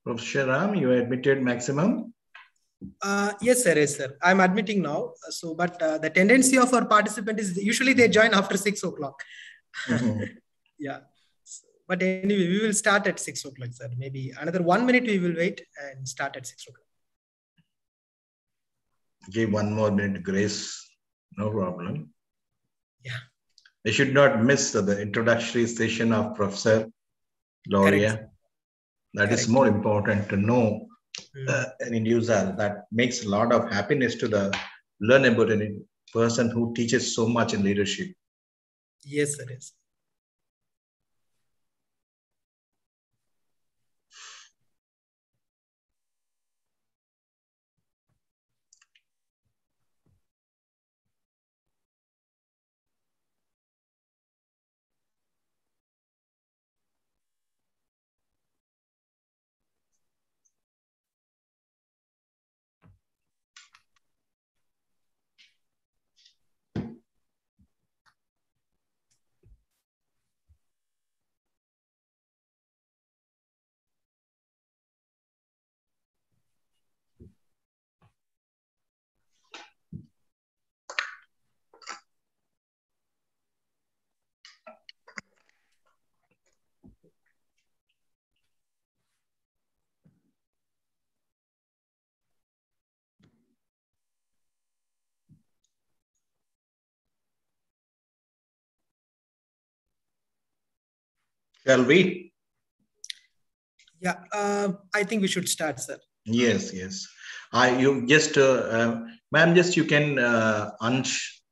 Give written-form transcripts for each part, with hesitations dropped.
Professor Ram, you admitted maximum? Yes, sir. Yes, sir. I'm admitting now. So, but the tendency of our participant is usually they join after 6 o'clock. Yeah. So, but anyway, we will start at 6 o'clock, sir. Maybe another 1 minute we will wait and start at 6 o'clock. Give 1 more minute grace. No problem. Yeah. They should not miss the introductory session of Professor Laurie. That is more important to know an individual. That makes a lot of happiness to learn about a person who teaches so much in leadership. Yes, sir. Yes. Shall we? Yeah, I think we should start, sir. Yes, yes. You just, ma'am, just you can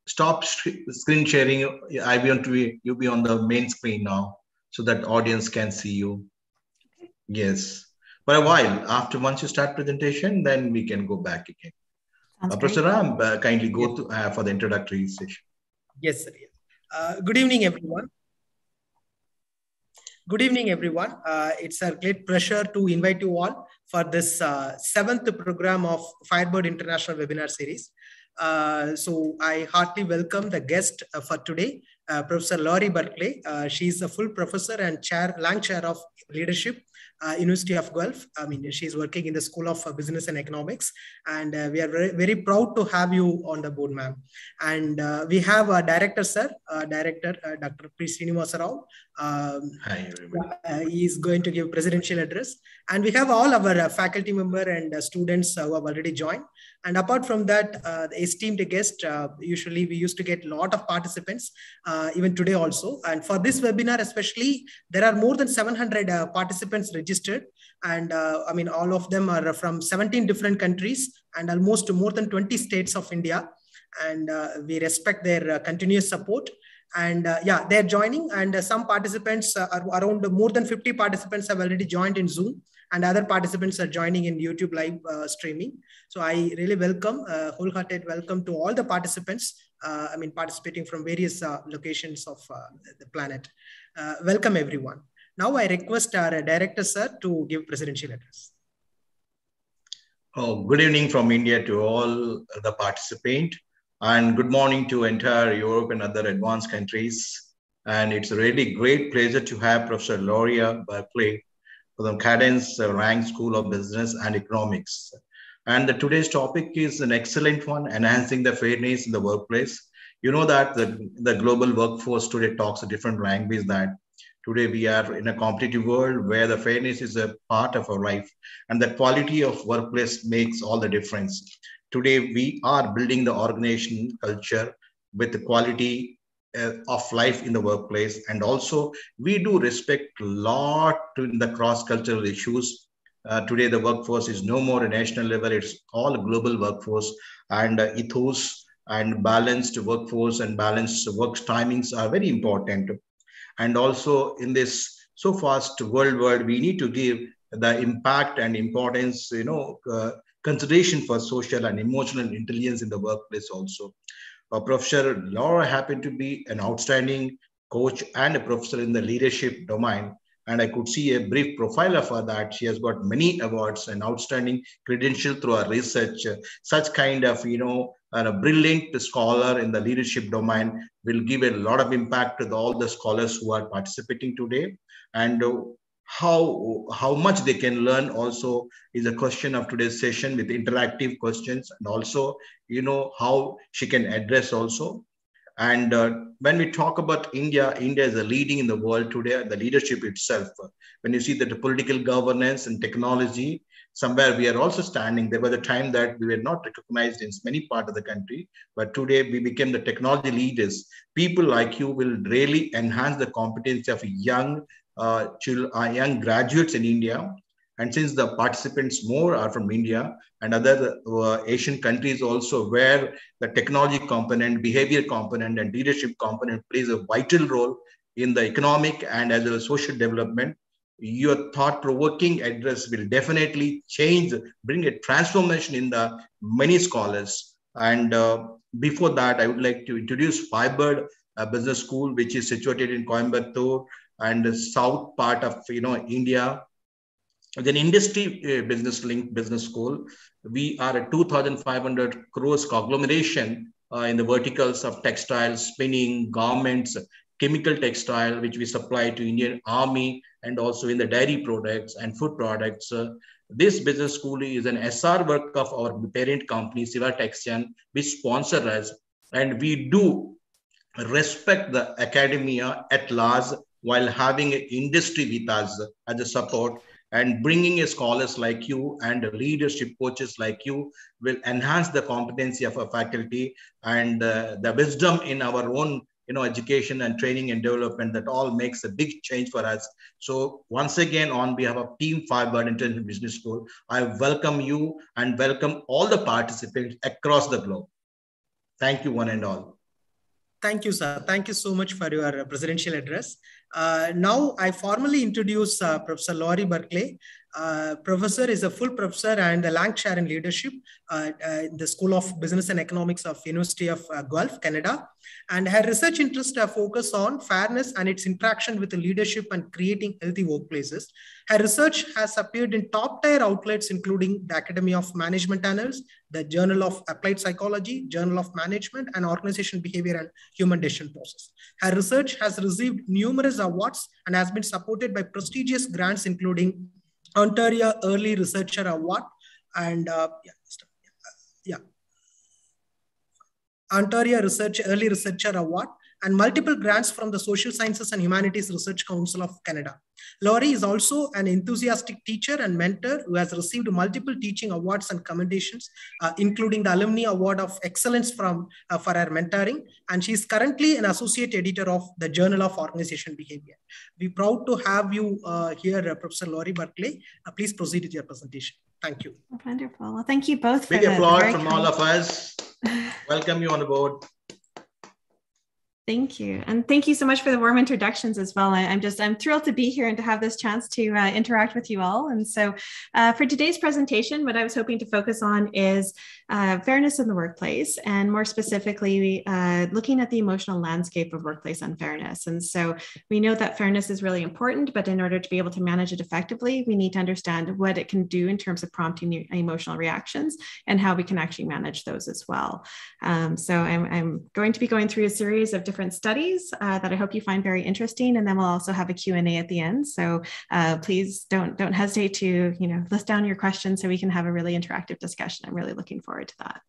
stop screen sharing. I want to you be on the main screen now, so that audience can see you. Yes, for a while. After once you start presentation, then we can go back again. Professor Ram, kindly go to for the introductory session. Yes, sir. Good evening, everyone. Good evening, everyone. It's a great pleasure to invite you all for this 7th program of Firebird International Webinar Series. So I heartily welcome the guest for today, Professor Laurie Barclay. She's a full professor and Lang Chair of Leadership, University of Guelph. I mean, she's working in the School of Business and Economics, and we are very, very proud to have you on the board, ma'am. And we have a director, sir, Director Dr. P. Srinivasa Rao. Hi, everybody. He is going to give presidential address, and we have all our faculty member and students who have already joined. And apart from that, the esteemed guest, usually we used to get a lot of participants, even today also. And for this webinar especially, there are more than 700 participants registered. And I mean, all of them are from 17 different countries and almost more than 20 states of India. And we respect their continuous support. And yeah, they're joining, and some participants are around more than 50 participants have already joined in Zoom, and other participants are joining in YouTube live streaming. So I really welcome, wholehearted welcome to all the participants, I mean, participating from various locations of the planet. Welcome, everyone. Now I request our director, sir, to give presidential address. Oh, good evening from India to all the participants. And good morning to entire Europe and other advanced countries. And it's a really great pleasure to have Professor Laurie Barclay for the Cadence Rank School of Business and Economics. And today's topic is an excellent one, enhancing the fairness in the workplace. You know that the global workforce today talks a different language, that today we are in a competitive world where the fairness is a part of our life, and the quality of workplace makes all the difference. Today, we are building the organization culture with the quality of life in the workplace. And also, we do respect a lot in the cross-cultural issues. Today, the workforce is no more a national level, it's all a global workforce. And ethos and balanced workforce and balanced work timings are very important. And also, in this so fast world, we need to give the impact and importance, consideration for social and emotional intelligence in the workplace also. Professor Laura happened to be an outstanding coach and a professor in the leadership domain. And I could see a brief profile of her that she has got many awards and outstanding credential through her research. Such kind of, a brilliant scholar in the leadership domain will give a lot of impact to all the scholars who are participating today. And how much they can learn also is a question of today's session with interactive questions, and also, how she can address also. And when we talk about India, India is a leading in the world today, the leadership itself. When you see that the political governance and technology, somewhere we are also standing. There was a time that we were not recognized in many parts of the country, but today we became the technology leaders. People like you will really enhance the competency of young graduates in India. And since the participants more are from India and other Asian countries also, where the technology component, behavior component, and leadership component plays a vital role in the economic and as well as social development, your thought-provoking address will definitely change, bring a transformation in the many scholars. And before that, I would like to introduce Firebird Business School, which is situated in Coimbatore and the south part of India. Then industry business link business school. We are a 2,500 crores conglomeration in the verticals of textiles, spinning, garments, chemical textile, which we supply to Indian Army, and also in the dairy products and food products. This business school is an SR work of our parent company, Siva Texan, which sponsor us. And we do respect the academia at large while having an industry with us as a support. And bringing scholars like you and leadership coaches like you will enhance the competency of our faculty and the wisdom in our own education and training and development. That all makes a big change for us. So once again, on behalf of Team Firebird International Business School, I welcome you and welcome all the participants across the globe. Thank you, one and all. Thank you, sir. Thank you so much for your presidential address. Now, I formally introduce Professor Laurie Barclay. Professor is a full professor and a Lang Chair in Leadership in the School of Business and Economics of University of Guelph, Canada. And her research interests focus on fairness and its interaction with the leadership and creating healthy workplaces. Her research has appeared in top-tier outlets, including the Academy of Management Annals, the Journal of Applied Psychology, Journal of Management, and Organization Behavior and Human Decision Process. Her research has received numerous awards and has been supported by prestigious grants, including Ontario Early Researcher Award and Ontario Early Researcher Award and multiple grants from the Social Sciences and Humanities Research Council of Canada. Laurie is also an enthusiastic teacher and mentor who has received multiple teaching awards and commendations, including the Alumni Award of Excellence for her mentoring. And she is currently an associate editor of the Journal of Organization Behavior. We're proud to have you here, Professor Laurie Barclay. Please proceed with your presentation. Thank you. Wonderful. Well, thank you both. Big applause from all of us. Welcome you on board. Thank you. And thank you so much for the warm introductions as well. I'm thrilled to be here and to have this chance to interact with you all. And so for today's presentation, what I was hoping to focus on is fairness in the workplace, and more specifically, looking at the emotional landscape of workplace unfairness. And so we know that fairness is really important, but in order to be able to manage it effectively, we need to understand what it can do in terms of prompting emotional reactions and how we can actually manage those as well. So I'm going to be going through a series of different studies that I hope you find very interesting, and then we'll also have a Q&A at the end. So please don't hesitate to list down your questions so we can have a really interactive discussion. I'm really looking forward to that.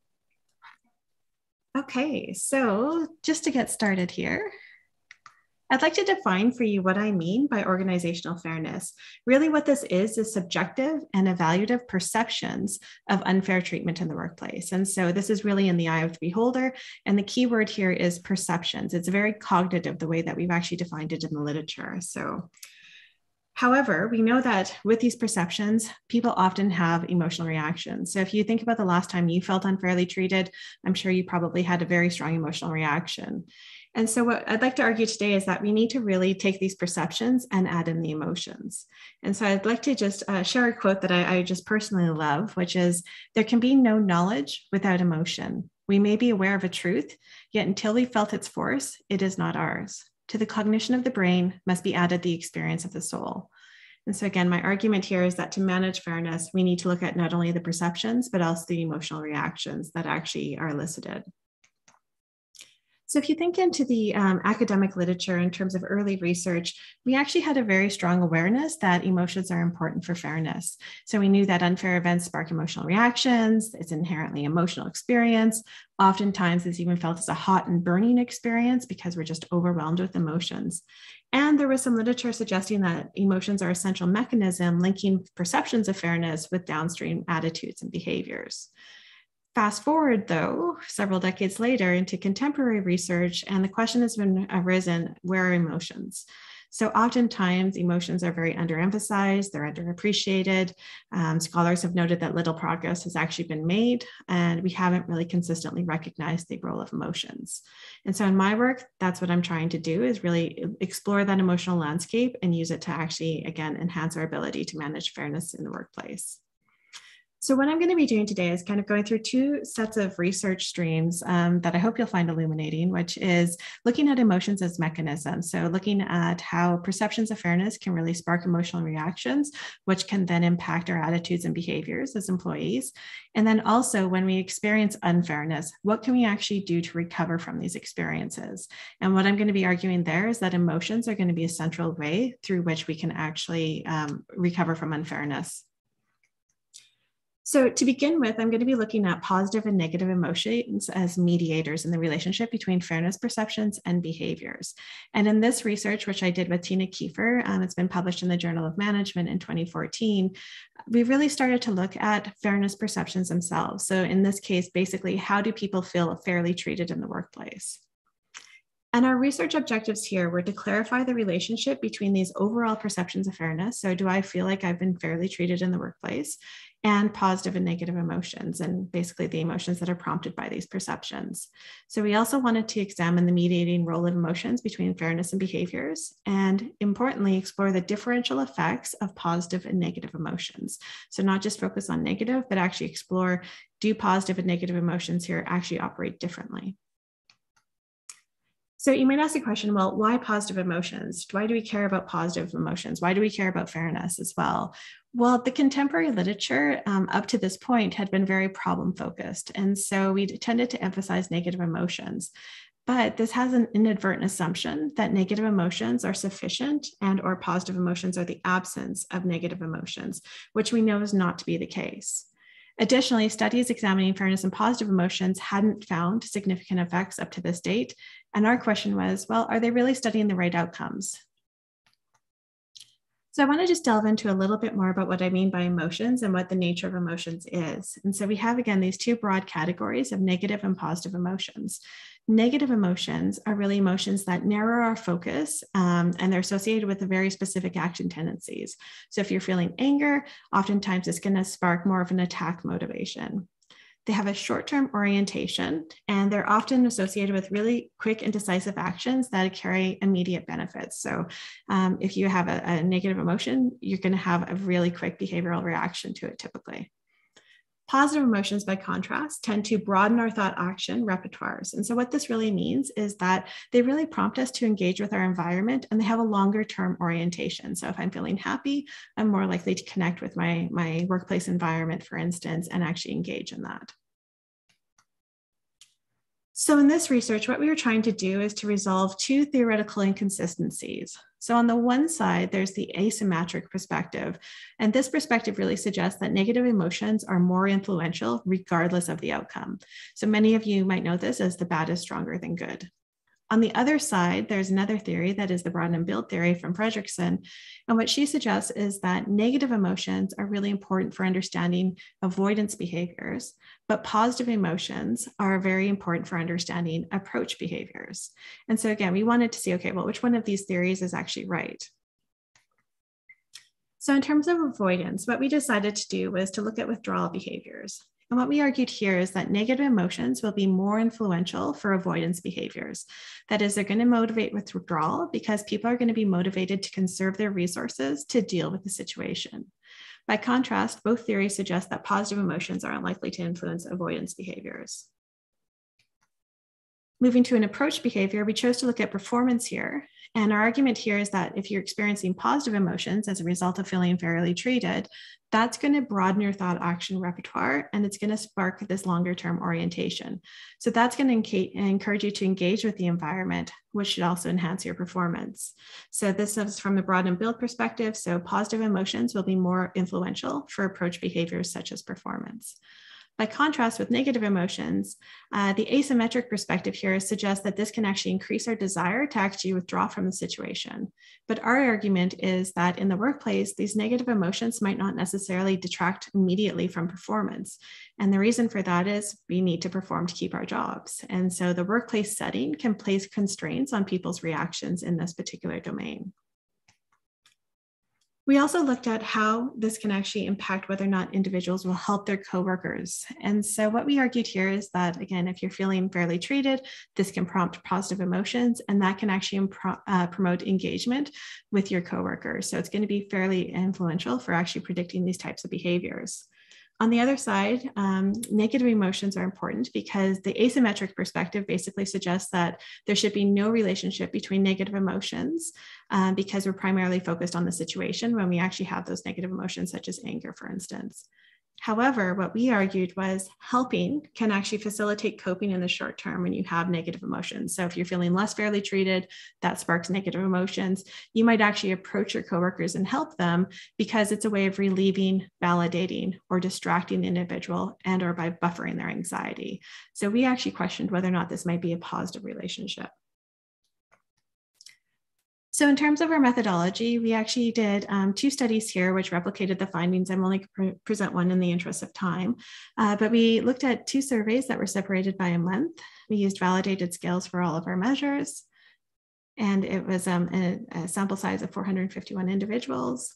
Okay, so just to get started here, I'd like to define for you what I mean by organizational fairness. Really what this is subjective and evaluative perceptions of unfair treatment in the workplace. And so this is really in the eye of the beholder. And the key word here is perceptions. It's very cognitive, the way that we've actually defined it in the literature. So, however, we know that with these perceptions, people often have emotional reactions. So if you think about the last time you felt unfairly treated, I'm sure you probably had a very strong emotional reaction. And so what I'd like to argue today is that we need to really take these perceptions and add in the emotions. And so I'd like to just share a quote that I just personally love, which is, "There can be no knowledge without emotion. We may be aware of a truth, yet until we felt its force, it is not ours. To the cognition of the brain must be added the experience of the soul." And so again, my argument here is that to manage fairness, we need to look at not only the perceptions, but also the emotional reactions that actually are elicited. So if you think into the academic literature in terms of early research, we actually had a very strong awareness that emotions are important for fairness. So we knew that unfair events spark emotional reactions. It's inherently emotional experience. Oftentimes it's even felt as a hot and burning experience because we're just overwhelmed with emotions. And there was some literature suggesting that emotions are an essential mechanism linking perceptions of fairness with downstream attitudes and behaviors. Fast forward, though, several decades later into contemporary research, and the question has been arisen, where are emotions? So oftentimes emotions are very underemphasized, they're underappreciated. Scholars have noted that little progress has actually been made, and we haven't really consistently recognized the role of emotions. And so in my work, that's what I'm trying to do, is really explore that emotional landscape and use it to actually, again, enhance our ability to manage fairness in the workplace. So what I'm going to be doing today is kind of going through two sets of research streams that I hope you'll find illuminating, which is looking at emotions as mechanisms. So looking at how perceptions of fairness can really spark emotional reactions, which can then impact our attitudes and behaviors as employees. And then also when we experience unfairness, what can we actually do to recover from these experiences? And what I'm going to be arguing there is that emotions are going to be a central way through which we can actually recover from unfairness. So to begin with, I'm going to be looking at positive and negative emotions as mediators in the relationship between fairness perceptions and behaviors. And in this research, which I did with Tina Kiefer, it's been published in the Journal of Management in 2014, we really started to look at fairness perceptions themselves. So in this case, basically, how do people feel fairly treated in the workplace? And our research objectives here were to clarify the relationship between these overall perceptions of fairness. So do I feel like I've been fairly treated in the workplace? And positive and negative emotions, and basically the emotions that are prompted by these perceptions. So we also wanted to examine the mediating role of emotions between fairness and behaviors, and importantly, explore the differential effects of positive and negative emotions. So not just focus on negative, but actually explore, do positive and negative emotions here actually operate differently? So you might ask the question, well, why positive emotions? Why do we care about positive emotions? Why do we care about fairness as well? Well, the contemporary literature up to this point had been very problem focused. And so we tended to emphasize negative emotions. But this has an inadvertent assumption that negative emotions are sufficient and or positive emotions are the absence of negative emotions, which we know is not to be the case. Additionally, studies examining fairness and positive emotions hadn't found significant effects up to this date. And our question was, well, are they really studying the right outcomes? So I want to just delve into a little bit more about what I mean by emotions and what the nature of emotions is. And so we have, again, these two broad categories of negative and positive emotions. Negative emotions are really emotions that narrow our focus, and they're associated with a very specific action tendencies. So if you're feeling anger, oftentimes it's going to spark more of an attack motivation. They have a short-term orientation, and they're often associated with really quick and decisive actions that carry immediate benefits. So if you have a negative emotion, you're going to have a really quick behavioral reaction to it typically. Positive emotions, by contrast, tend to broaden our thought action repertoires. And so what this really means is that they really prompt us to engage with our environment, and they have a longer term orientation. So if I'm feeling happy, I'm more likely to connect with my workplace environment, for instance, and actually engage in that. So in this research, what we were trying to do is to resolve two theoretical inconsistencies. So on the one side, there's the asymmetric perspective. And this perspective really suggests that negative emotions are more influential regardless of the outcome. So many of you might know this as the bad is stronger than good. On the other side, there's another theory that is the broaden and build theory from Fredrickson. And what she suggests is that negative emotions are really important for understanding avoidance behaviors, but positive emotions are very important for understanding approach behaviors. And so again, we wanted to see, okay, well, which one of these theories is actually right? So in terms of avoidance, what we decided to do was to look at withdrawal behaviors. And what we argued here is that negative emotions will be more influential for avoidance behaviors. That is, they're going to motivate withdrawal because people are going to be motivated to conserve their resources to deal with the situation. By contrast, both theories suggest that positive emotions are unlikely to influence avoidance behaviors. Moving to an approach behavior, we chose to look at performance here. And our argument here is that if you're experiencing positive emotions as a result of feeling fairly treated, that's going to broaden your thought action repertoire, and it's going to spark this longer term orientation. So that's going to encourage you to engage with the environment, which should also enhance your performance. So this is from the broaden and build perspective. So positive emotions will be more influential for approach behaviors such as performance. By contrast with negative emotions, the asymmetric perspective here suggests that this can actually increase our desire to actually withdraw from the situation. But our argument is that in the workplace, these negative emotions might not necessarily detract immediately from performance. And the reason for that is we need to perform to keep our jobs. And so the workplace setting can place constraints on people's reactions in this particular domain. We also looked at how this can actually impact whether or not individuals will help their coworkers. And so what we argued here is that, again, if you're feeling fairly treated, this can prompt positive emotions, and that can actually promote engagement with your coworkers. So it's going to be fairly influential for actually predicting these types of behaviors. On the other side, negative emotions are important because the asymmetric perspective basically suggests that there should be no relationship between negative emotions because we're primarily focused on the situation when we actually have those negative emotions, such as anger, for instance. However, what we argued was helping can actually facilitate coping in the short term when you have negative emotions. So if you're feeling less fairly treated, that sparks negative emotions. You might actually approach your coworkers and help them because it's a way of relieving, validating, or distracting the individual and or by buffering their anxiety. So we actually questioned whether or not this might be a positive relationship. So in terms of our methodology, we actually did 2 studies here, which replicated the findings. I'm only going to present one in the interest of time, but we looked at 2 surveys that were separated by a month. We used validated scales for all of our measures, and it was a sample size of 451 individuals.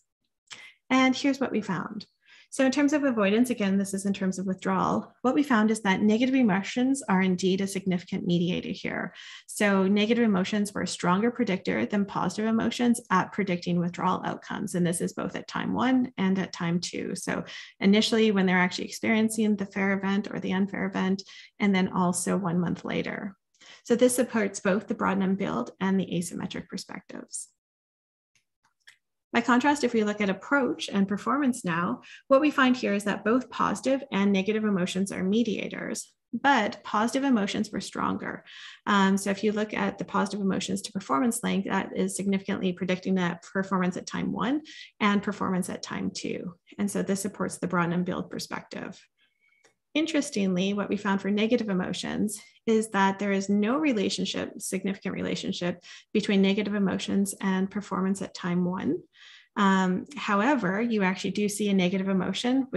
And here's what we found. So in terms of avoidance, again, this is in terms of withdrawal, what we found is that negative emotions are indeed a significant mediator here. So negative emotions were a stronger predictor than positive emotions at predicting withdrawal outcomes. And this is both at time 1 and at time 2. So initially when they're actually experiencing the fair event or the unfair event, and then also 1 month later. So this supports both the broaden and build and the asymmetric perspectives. By contrast, if we look at approach and performance now, what we find here is that both positive and negative emotions are mediators, but positive emotions were stronger. So if you look at the positive emotions to performance length, that is significantly predicting that performance at time 1 and performance at time 2. And so this supports the broaden and build perspective. Interestingly, what we found for negative emotions is that there is no significant relationship between negative emotions and performance at time 1. However, you actually do see a negative relationship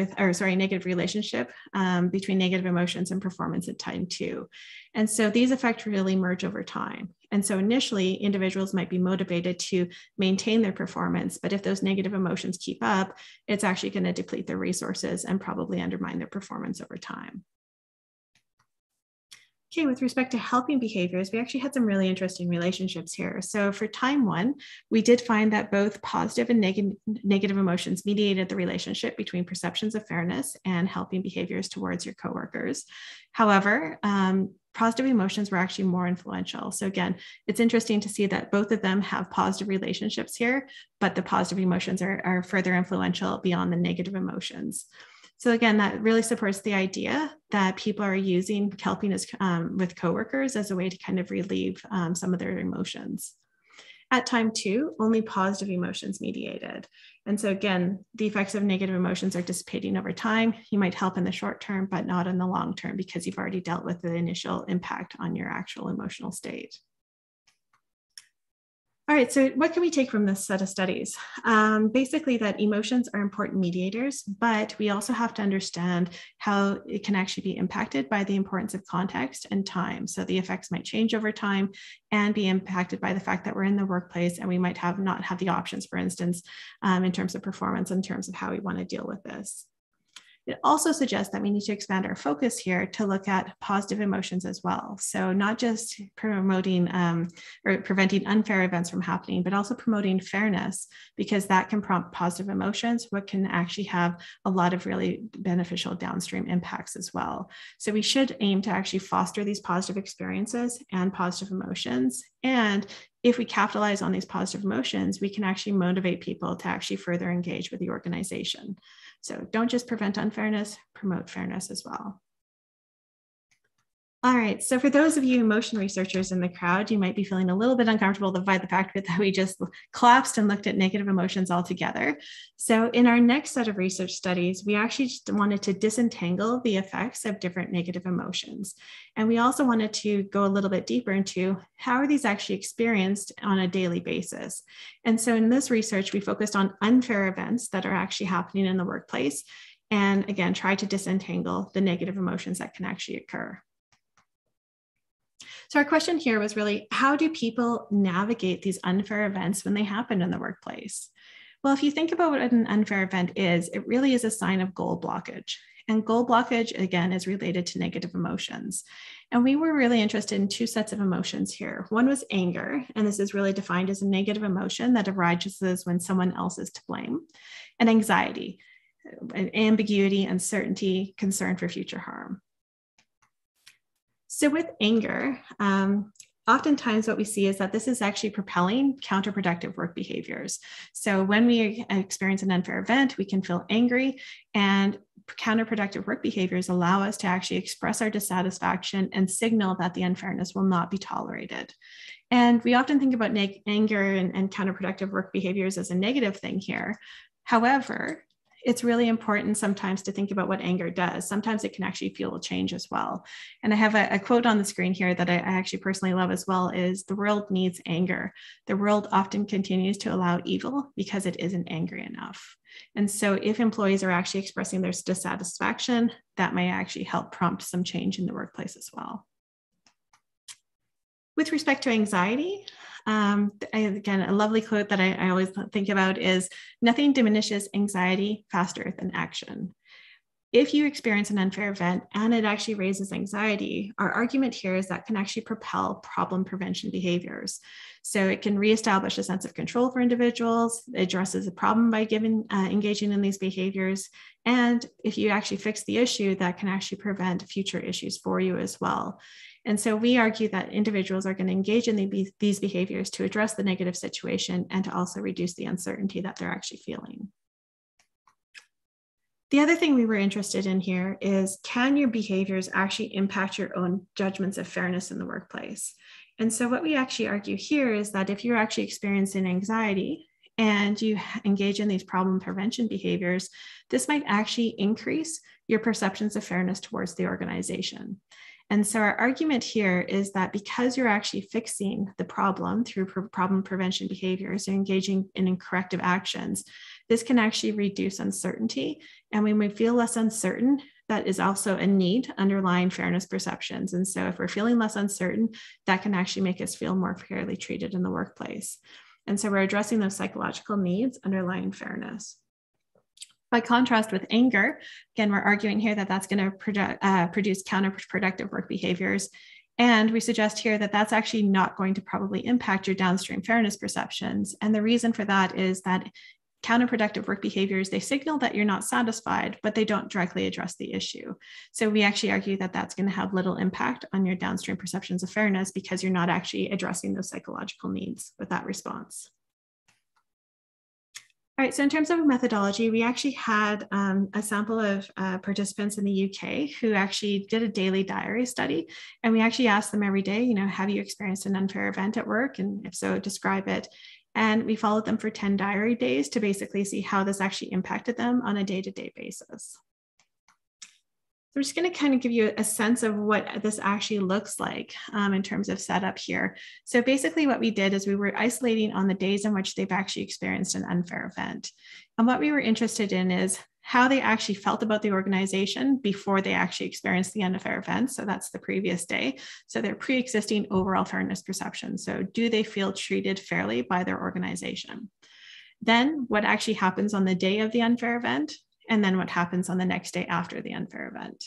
between negative emotions and performance at time 2. And so these effects really merge over time. And so initially, individuals might be motivated to maintain their performance, but if those negative emotions keep up, it's actually going to deplete their resources and probably undermine their performance over time. Okay, with respect to helping behaviors, we actually had some really interesting relationships here. So for time 1, we did find that both positive and negative emotions mediated the relationship between perceptions of fairness and helping behaviors towards your coworkers. However, positive emotions were actually more influential. So again, it's interesting to see that both of them have positive relationships here, but the positive emotions are further influential beyond the negative emotions. So again, that really supports the idea that people are using helping with coworkers as a way to kind of relieve some of their emotions. At time 2, only positive emotions mediated. And so again, the effects of negative emotions are dissipating over time. You might help in the short term, but not in the long term because you've already dealt with the initial impact on your actual emotional state. All right, so what can we take from this set of studies? Basically that emotions are important mediators, but we also have to understand how it can actually be impacted by the importance of context and time. So the effects might change over time and be impacted by the fact that we're in the workplace and we might not have the options, for instance, in terms of performance, in terms of how we want to deal with this. It also suggests that we need to expand our focus here to look at positive emotions as well. So not just promoting or preventing unfair events from happening, but also promoting fairness, because that can prompt positive emotions, what can actually have a lot of really beneficial downstream impacts as well. So we should aim to actually foster these positive experiences and positive emotions. And if we capitalize on these positive emotions, we can actually motivate people to actually further engage with the organization. So don't just prevent unfairness, promote fairness as well. All right, so for those of you emotion researchers in the crowd, you might be feeling a little bit uncomfortable by the fact that we just collapsed and looked at negative emotions altogether. So in our next set of research studies, we actually just wanted to disentangle the effects of different negative emotions. And we also wanted to go a little bit deeper into how are these actually experienced on a daily basis. And so in this research, we focused on unfair events that are actually happening in the workplace. And again, try to disentangle the negative emotions that can actually occur. So our question here was really, how do people navigate these unfair events when they happen in the workplace? Well, if you think about what an unfair event is, it really is a sign of goal blockage. And goal blockage, again, is related to negative emotions. And we were really interested in two sets of emotions here. One was anger, and this is really defined as a negative emotion that arises when someone else is to blame, and anxiety, ambiguity, uncertainty, concern for future harm. So with anger, oftentimes what we see is that this is actually propelling counterproductive work behaviors. So when we experience an unfair event, we can feel angry, and counterproductive work behaviors allow us to actually express our dissatisfaction and signal that the unfairness will not be tolerated. And we often think about anger and counterproductive work behaviors as a negative thing here. However, it's really important sometimes to think about what anger does. Sometimes it can actually fuel change as well. And I have a quote on the screen here that I actually personally love as well is, the world needs anger. The world often continues to allow evil because it isn't angry enough. And so if employees are actually expressing their dissatisfaction, that may actually help prompt some change in the workplace as well. With respect to anxiety, again, a lovely quote that I always think about is, nothing diminishes anxiety faster than action. If you experience an unfair event and it actually raises anxiety, our argument here is that can actually propel problem prevention behaviors. So it can reestablish a sense of control for individuals, it addresses a problem by engaging in these behaviors. And if you actually fix the issue, that can actually prevent future issues for you as well. And so we argue that individuals are going to engage in these behaviors to address the negative situation and to also reduce the uncertainty that they're actually feeling. The other thing we were interested in here is, can your behaviors actually impact your own judgments of fairness in the workplace? And so what we actually argue here is that if you're actually experiencing anxiety and you engage in these problem prevention behaviors, this might actually increase your perceptions of fairness towards the organization. And so our argument here is that because you're actually fixing the problem through problem prevention behaviors, you're engaging in corrective actions, this can actually reduce uncertainty. And when we feel less uncertain, that is also a need underlying fairness perceptions. And so if we're feeling less uncertain, that can actually make us feel more fairly treated in the workplace. And so we're addressing those psychological needs underlying fairness. By contrast with anger, again, we're arguing here that that's going to produce counterproductive work behaviors. And we suggest here that that's actually not going to probably impact your downstream fairness perceptions. And the reason for that is that counterproductive work behaviors, they signal that you're not satisfied, but they don't directly address the issue. So we actually argue that that's going to have little impact on your downstream perceptions of fairness because you're not actually addressing those psychological needs with that response. All right, so in terms of a methodology, we actually had a sample of participants in the UK who actually did a daily diary study. And we actually asked them every day, have you experienced an unfair event at work? And if so, describe it. And we followed them for 10 diary days to basically see how this actually impacted them on a day-to-day basis. So I'm just going to kind of give you a sense of what this actually looks like in terms of setup here. So basically what we did is we were isolating on the days in which they've actually experienced an unfair event. And what we were interested in is how they actually felt about the organization before they actually experienced the unfair event. So that's the previous day. So their pre-existing overall fairness perception. So do they feel treated fairly by their organization? Then what actually happens on the day of the unfair event? And then what happens on the next day after the unfair event.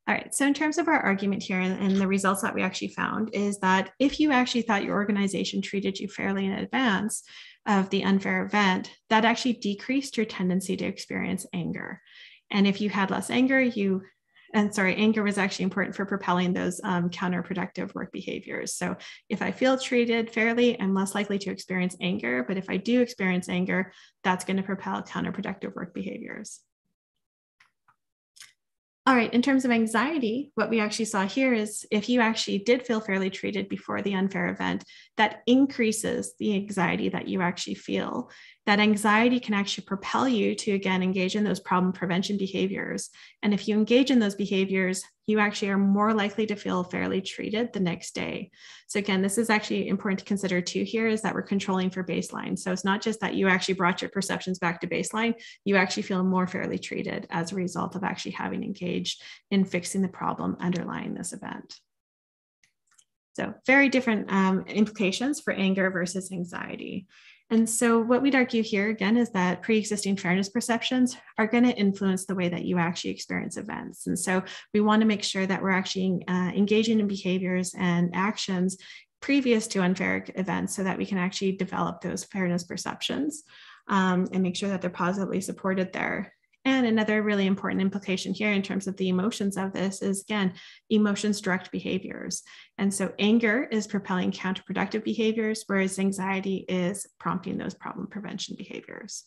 All right, so in terms of our argument here and the results that we actually found is that if you actually thought your organization treated you fairly in advance of the unfair event, that actually decreased your tendency to experience anger. And if you had less anger, you anger was actually important for propelling those counterproductive work behaviors. So if I feel treated fairly, I'm less likely to experience anger. But if I do experience anger, that's going to propel counterproductive work behaviors. All right, in terms of anxiety, what we actually saw here is if you actually did feel fairly treated before the unfair event, that increases the anxiety that you actually feel. That anxiety can actually propel you to, again, engage in those problem prevention behaviors. And if you engage in those behaviors, you actually are more likely to feel fairly treated the next day. So again, this is actually important to consider too here, is that we're controlling for baseline. So it's not just that you actually brought your perceptions back to baseline, you actually feel more fairly treated as a result of actually having engaged in fixing the problem underlying this event. So very different implications for anger versus anxiety. And so what we'd argue here again is that pre-existing fairness perceptions are going to influence the way that you actually experience events. And so we want to make sure that we're actually engaging in behaviors and actions previous to unfair events so that we can actually develop those fairness perceptions and make sure that they're positively supported there. And another really important implication here in terms of the emotions of this is, again, emotions direct behaviors. And so anger is propelling counterproductive behaviors, whereas anxiety is prompting those problem prevention behaviors.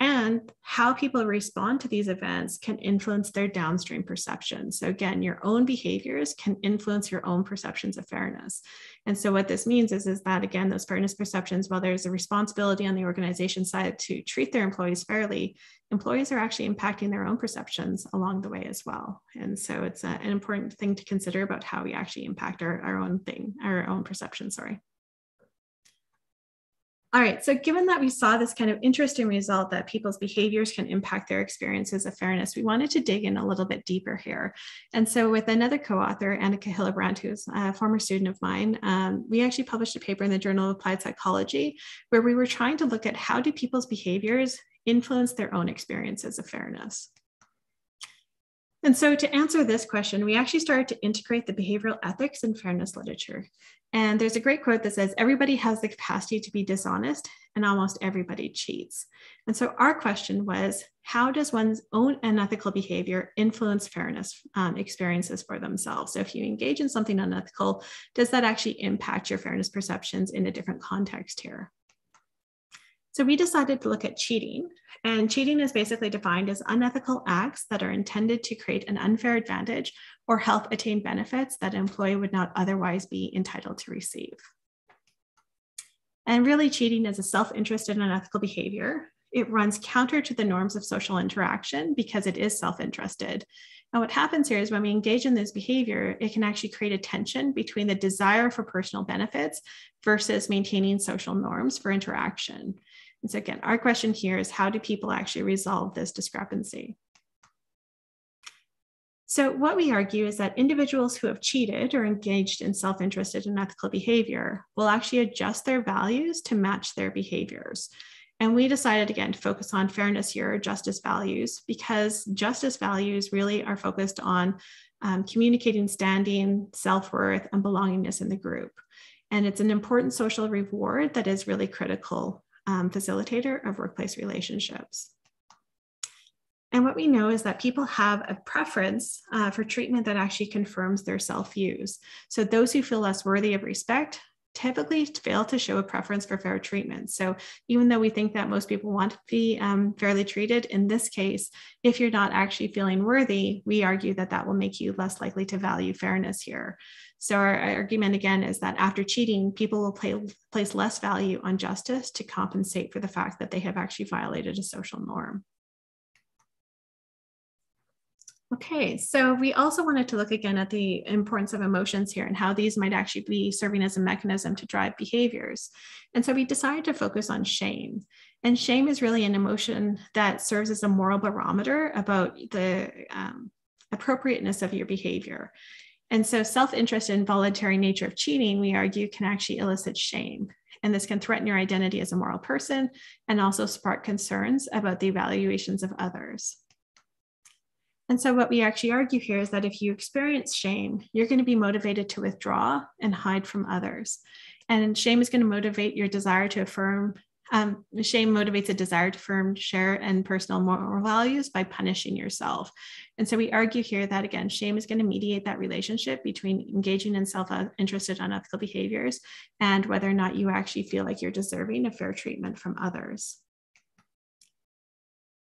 And how people respond to these events can influence their downstream perceptions. So again, your own behaviors can influence your own perceptions of fairness. And so what this means is that, again, those fairness perceptions, while there's a responsibility on the organization side to treat their employees fairly, employees are actually impacting their own perceptions along the way as well. And so it's an important thing to consider about how we actually impact our own perception, sorry. All right, so given that we saw this kind of interesting result that people's behaviors can impact their experiences of fairness, we wanted to dig in a little bit deeper here. And so with another co-author, Annika Hillebrand, who's a former student of mine, we actually published a paper in the Journal of Applied Psychology, where we were trying to look at how do people's behaviors influence their own experiences of fairness. And so to answer this question, we actually started to integrate the behavioral ethics and fairness literature. And there's a great quote that says, everybody has the capacity to be dishonest and almost everybody cheats. And so our question was, how does one's own unethical behavior influence fairness experiences for themselves? So if you engage in something unethical, does that actually impact your fairness perceptions in a different context here? So we decided to look at cheating, and cheating is basically defined as unethical acts that are intended to create an unfair advantage or help attain benefits that an employee would not otherwise be entitled to receive. And really, cheating is a self-interested and unethical behavior. It runs counter to the norms of social interaction because it is self-interested. And what happens here is when we engage in this behavior, it can actually create a tension between the desire for personal benefits versus maintaining social norms for interaction. And so again, our question here is, how do people actually resolve this discrepancy? So what we argue is that individuals who have cheated or engaged in self-interested and unethical behavior will actually adjust their values to match their behaviors. And we decided, again, to focus on fairness here, or justice values, because justice values really are focused on communicating standing, self-worth, and belongingness in the group. And it's an important social reward that is really critical facilitator of workplace relationships. And what we know is that people have a preference for treatment that actually confirms their self-views. So those who feel less worthy of respect typically fail to show a preference for fair treatment. So even though we think that most people want to be fairly treated, in this case, if you're not actually feeling worthy, we argue that that will make you less likely to value fairness here. So our argument again is that after cheating, people will place less value on justice to compensate for the fact that they have actually violated a social norm. Okay, so we also wanted to look again at the importance of emotions here and how these might actually be serving as a mechanism to drive behaviors. And so we decided to focus on shame. And shame is really an emotion that serves as a moral barometer about the appropriateness of your behavior. And so self-interest and voluntary nature of cheating, we argue, can actually elicit shame. And this can threaten your identity as a moral person and also spark concerns about the evaluations of others. And so what we actually argue here is that if you experience shame, you're going to be motivated to withdraw and hide from others. And shame is going to motivate your desire to affirm Shame motivates a desire to firm, share, and personal moral values by punishing yourself. And so we argue here that, again, shame is going to mediate that relationship between engaging in self-interested unethical behaviors and whether or not you actually feel like you're deserving of fair treatment from others.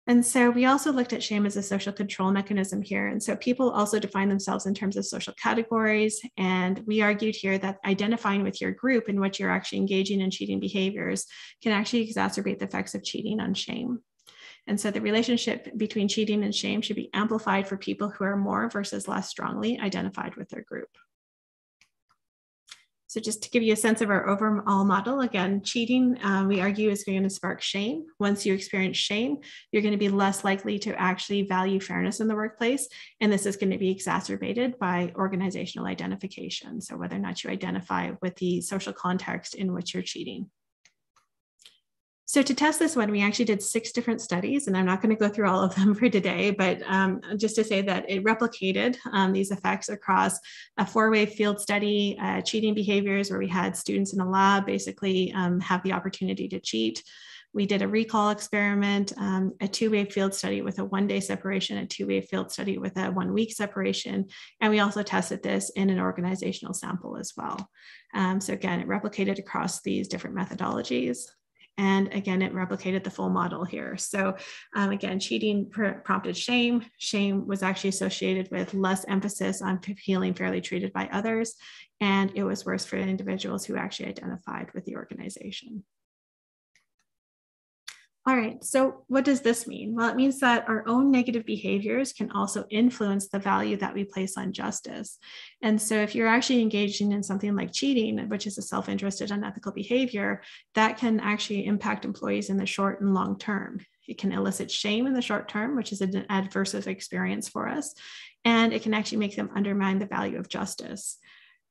And so we also looked at shame as a social control mechanism here. And so people also define themselves in terms of social categories. And we argued here that identifying with your group in which you're actually engaging in cheating behaviors can actually exacerbate the effects of cheating on shame. And so the relationship between cheating and shame should be amplified for people who are more versus less strongly identified with their group. So just to give you a sense of our overall model, again, cheating, we argue, is going to spark shame. Once you experience shame, you're going to be less likely to actually value fairness in the workplace. And this is going to be exacerbated by organizational identification. So whether or not you identify with the social context in which you're cheating. So to test this one, we actually did 6 different studies, and I'm not going to go through all of them for today, but just to say that it replicated these effects across a 4-way field study, cheating behaviors, where we had students in a lab basically have the opportunity to cheat. We did a recall experiment, a 2-way field study with a 1-day separation, a 2-way field study with a 1-week separation. And we also tested this in an organizational sample as well. So again, it replicated across these different methodologies. And again, it replicated the full model here. So again, cheating prompted shame. Shame was actually associated with less emphasis on feeling fairly treated by others. And it was worse for individuals who actually identified with the organization. All right, so what does this mean? Well, it means that our own negative behaviors can also influence the value that we place on justice. And so if you're actually engaging in something like cheating, which is a self-interested, unethical behavior, that can actually impact employees in the short and long term. It can elicit shame in the short term, which is an adverse experience for us. And it can actually make them undermine the value of justice.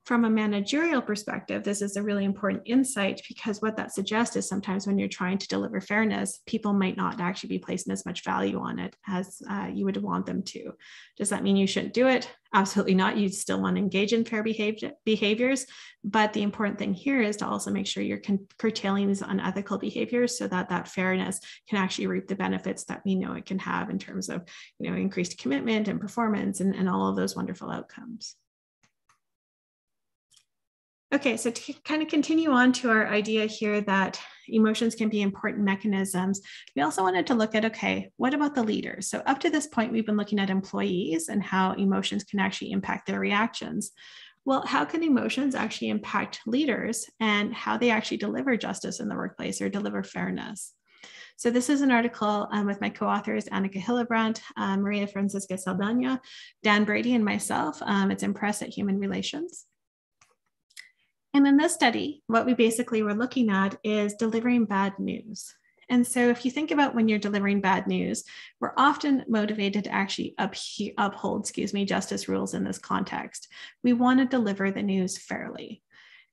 From a managerial perspective, this is a really important insight, because what that suggests is sometimes when you're trying to deliver fairness, people might not actually be placing as much value on it as you would want them to. Does that mean you shouldn't do it? Absolutely not. You still want to engage in fair behaviors. But the important thing here is to also make sure you're curtailing these unethical behaviors so that that fairness can actually reap the benefits that we know it can have in terms of, increased commitment and performance and all of those wonderful outcomes. Okay, so to kind of continue on to our idea here that emotions can be important mechanisms, we also wanted to look at, okay, what about the leaders? So up to this point, we've been looking at employees and how emotions can actually impact their reactions. Well, how can emotions actually impact leaders and how they actually deliver justice in the workplace or deliver fairness? So this is an article with my co-authors, Annika Hillebrandt, Maria Francisca Saldana, Dan Brady, and myself. It's in Press at Human Relations. And in this study, what we basically were looking at is delivering bad news. And so if you think about when you're delivering bad news, we're often motivated to actually uphold justice rules in this context. We want to deliver the news fairly.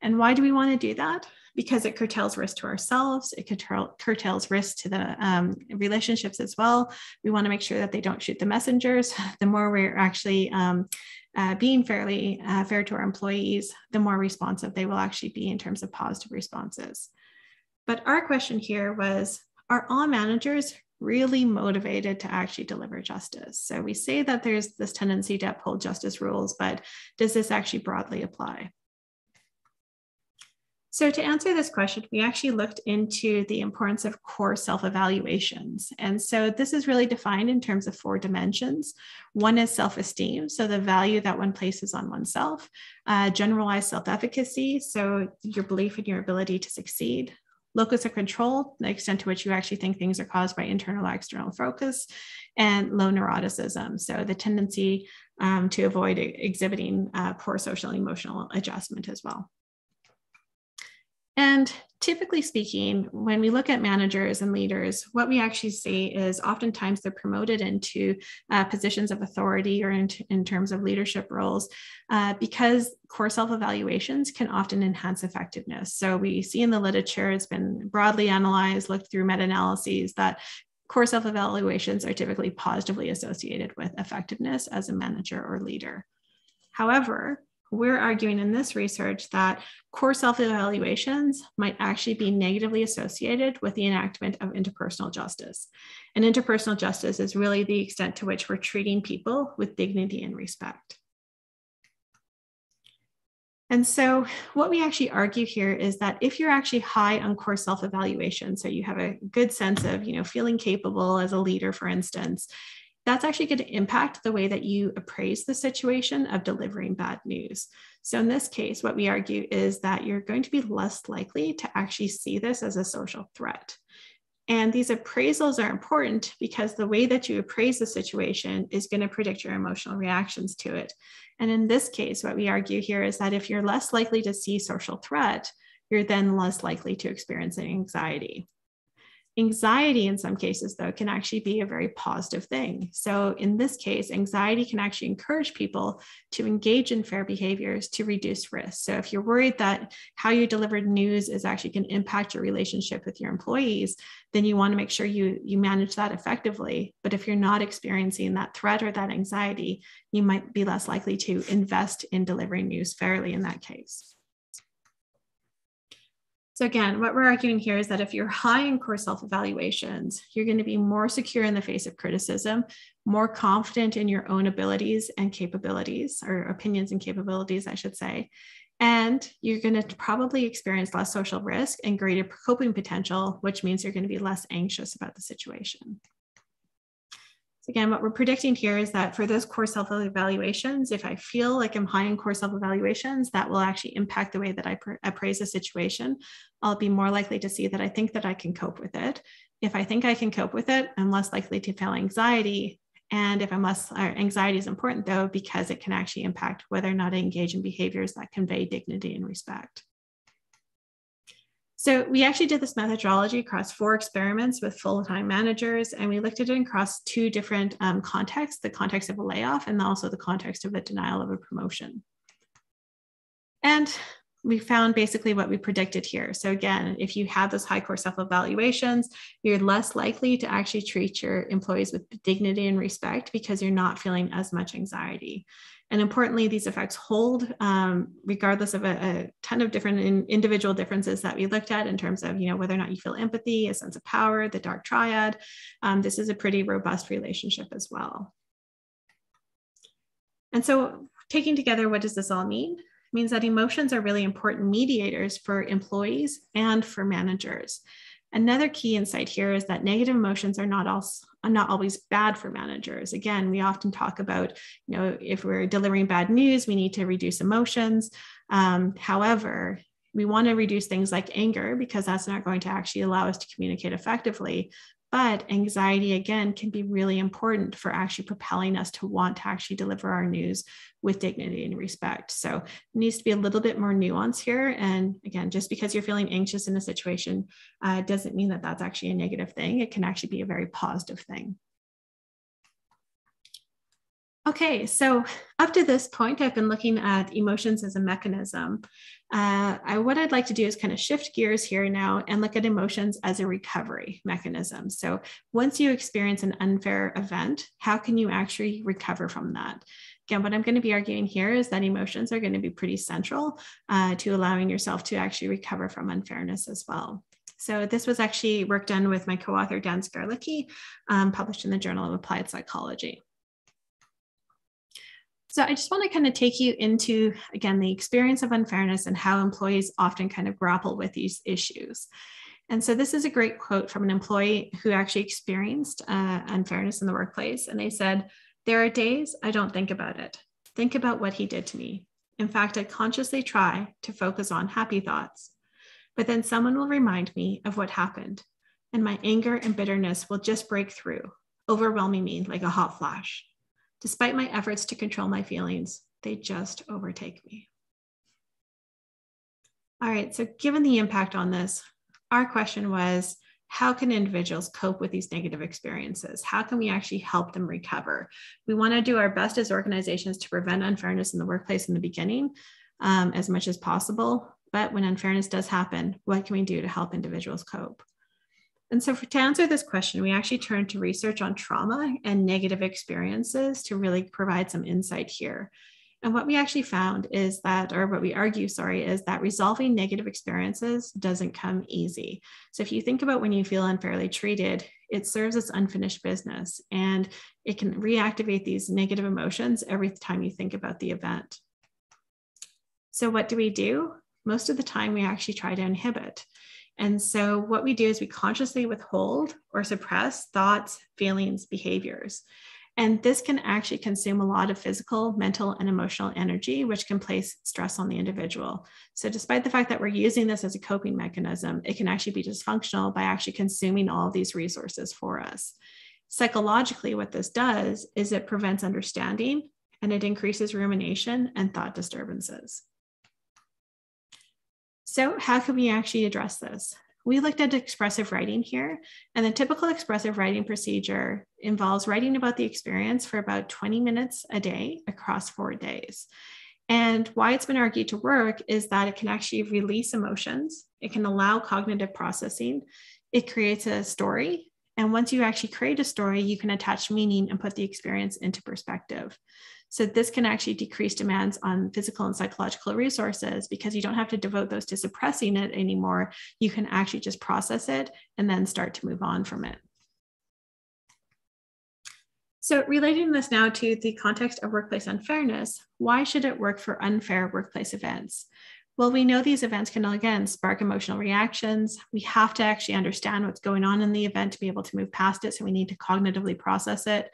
And why do we want to do that? Because it curtails risk to ourselves. It curtails risk to the relationships as well. We want to make sure that they don't shoot the messengers. The more we're actually being fairly fair to our employees, the more responsive they will actually be in terms of positive responses. But our question here was, are all managers really motivated to actually deliver justice? So we say that there's this tendency to uphold justice rules, but does this actually broadly apply? So to answer this question, we actually looked into the importance of core self-evaluations. And so this is really defined in terms of 4 dimensions. One is self-esteem, so the value that one places on oneself. Generalized self-efficacy, so your belief in your ability to succeed. Locus of control, the extent to which you actually think things are caused by internal or external focus. And low neuroticism, so the tendency to avoid exhibiting poor social and emotional adjustment as well. And typically speaking, when we look at managers and leaders, what we actually see is oftentimes they're promoted into positions of authority or in terms of leadership roles because core self-evaluations can often enhance effectiveness. So we see in the literature, it's been broadly analyzed, looked through meta-analyses, that core self-evaluations are typically positively associated with effectiveness as a manager or leader. However, we're arguing in this research that core self-evaluations might actually be negatively associated with the enactment of interpersonal justice. And interpersonal justice is really the extent to which we're treating people with dignity and respect. And so what we actually argue here is that if you're actually high on core self-evaluation, so you have a good sense of, feeling capable as a leader, for instance, that's actually going to impact the way that you appraise the situation of delivering bad news. So in this case, what we argue is that you're going to be less likely to actually see this as a social threat. And these appraisals are important because the way that you appraise the situation is going to predict your emotional reactions to it. And in this case, what we argue here is that if you're less likely to see social threat, you're then less likely to experience anxiety. Anxiety in some cases, though, can actually be a very positive thing. So in this case, anxiety can actually encourage people to engage in fair behaviors to reduce risk. So if you're worried that how you delivered news is actually going to impact your relationship with your employees, then you want to make sure you manage that effectively. But if you're not experiencing that threat or that anxiety, you might be less likely to invest in delivering news fairly in that case. So again, what we're arguing here is that if you're high in core self-evaluations, you're going to be more secure in the face of criticism, more confident in your own abilities and capabilities, or opinions and capabilities, I should say. And you're going to probably experience less social risk and greater coping potential, which means you're going to be less anxious about the situation. So again, what we're predicting here is that for those core self-evaluations, if I feel like I'm high in core self-evaluations, that will actually impact the way that I appraise a situation. I'll be more likely to see that I think that I can cope with it. If I think I can cope with it, I'm less likely to feel anxiety. And if anxiety is important though, because it can actually impact whether or not I engage in behaviors that convey dignity and respect. So we actually did this methodology across 4 experiments with full-time managers, and we looked at it across 2 different contexts, the context of a layoff and also the context of a denial of a promotion. And we found basically what we predicted here. So again, if you have those high core self-evaluations, you're less likely to actually treat your employees with dignity and respect because you're not feeling as much anxiety. And importantly, these effects hold regardless of a ton of different individual differences that we looked at in terms of, whether or not you feel empathy, a sense of power, the dark triad. This is a pretty robust relationship as well. And so taking together, what does this all mean? It means that emotions are really important mediators for employees and for managers. Another key insight here is that negative emotions are not always bad for managers. Again, we often talk about, if we're delivering bad news, we need to reduce emotions. However, we want to reduce things like anger because that's not going to actually allow us to communicate effectively. But anxiety, again, can be really important for actually propelling us to want to actually deliver our news with dignity and respect. So it needs to be a little bit more nuance here. And again, just because you're feeling anxious in a situation doesn't mean that that's actually a negative thing. It can actually be a very positive thing. Okay, so up to this point, I've been looking at emotions as a mechanism. What I'd like to do is kind of shift gears here now and look at emotions as a recovery mechanism. So once you experience an unfair event, how can you actually recover from that? Again, what I'm going to be arguing here is that emotions are going to be pretty central to allowing yourself to actually recover from unfairness as well. So this was actually work done with my co-author, Dan Skarlicki, published in the Journal of Applied Psychology. So I just want to kind of take you into, again, the experience of unfairness and how employees often kind of grapple with these issues. And so this is a great quote from an employee who actually experienced unfairness in the workplace. And they said, "There are days I don't think about it. Think about what he did to me. In fact, I consciously try to focus on happy thoughts. But then someone will remind me of what happened, and my anger and bitterness will just break through, overwhelming me like a hot flash. Despite my efforts to control my feelings, they just overtake me." All right, so given the impact on this, our question was, how can individuals cope with these negative experiences? How can we actually help them recover? We want to do our best as organizations to prevent unfairness in the workplace in the beginning as much as possible. But when unfairness does happen, what can we do to help individuals cope? And so to answer this question, we actually turned to research on trauma and negative experiences to really provide some insight here. And what we actually found is that, or what we argue, sorry, is that resolving negative experiences doesn't come easy. So if you think about when you feel unfairly treated, it serves as unfinished business, and it can reactivate these negative emotions every time you think about the event. So what do? Most of the time, we actually try to inhibit. And so what we do is we consciously withhold or suppress thoughts, feelings, behaviors. And this can actually consume a lot of physical, mental, and emotional energy, which can place stress on the individual. So despite the fact that we're using this as a coping mechanism, it can actually be dysfunctional by actually consuming all of these resources for us. Psychologically, what this does is it prevents understanding, and it increases rumination and thought disturbances. So how can we actually address this? We looked at expressive writing here, and the typical expressive writing procedure involves writing about the experience for about 20 minutes a day across 4 days. And why it's been argued to work is that it can actually release emotions, it can allow cognitive processing, it creates a story, and once you actually create a story, you can attach meaning and put the experience into perspective. So this can actually decrease demands on physical and psychological resources because you don't have to devote those to suppressing it anymore. You can actually just process it and then start to move on from it. So relating this now to the context of workplace unfairness, why should it work for unfair workplace events? Well, we know these events can, again, spark emotional reactions. We have to actually understand what's going on in the event to be able to move past it. So we need to cognitively process it.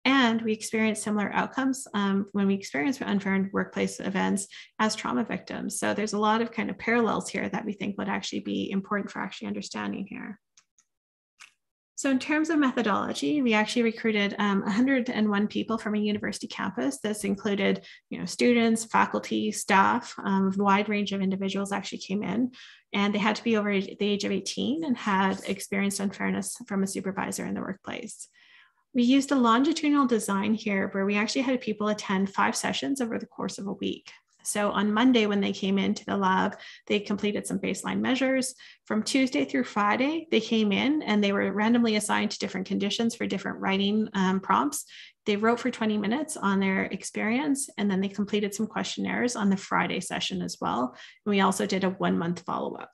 And we experience similar outcomes when we experience unfair workplace events as trauma victims. So there's a lot of kind of parallels here that we think would actually be important for actually understanding here. So in terms of methodology, we actually recruited 101 people from a university campus. This included, students, faculty, staff, a wide range of individuals actually came in, and they had to be over the age of 18 and had experienced unfairness from a supervisor in the workplace. We used a longitudinal design here where we actually had people attend 5 sessions over the course of a week. So on Monday, when they came into the lab, they completed some baseline measures. From Tuesday through Friday, they came in and they were randomly assigned to different conditions for different writing prompts. They wrote for 20 minutes on their experience, and then they completed some questionnaires on the Friday session as well. And we also did a 1-month follow-up.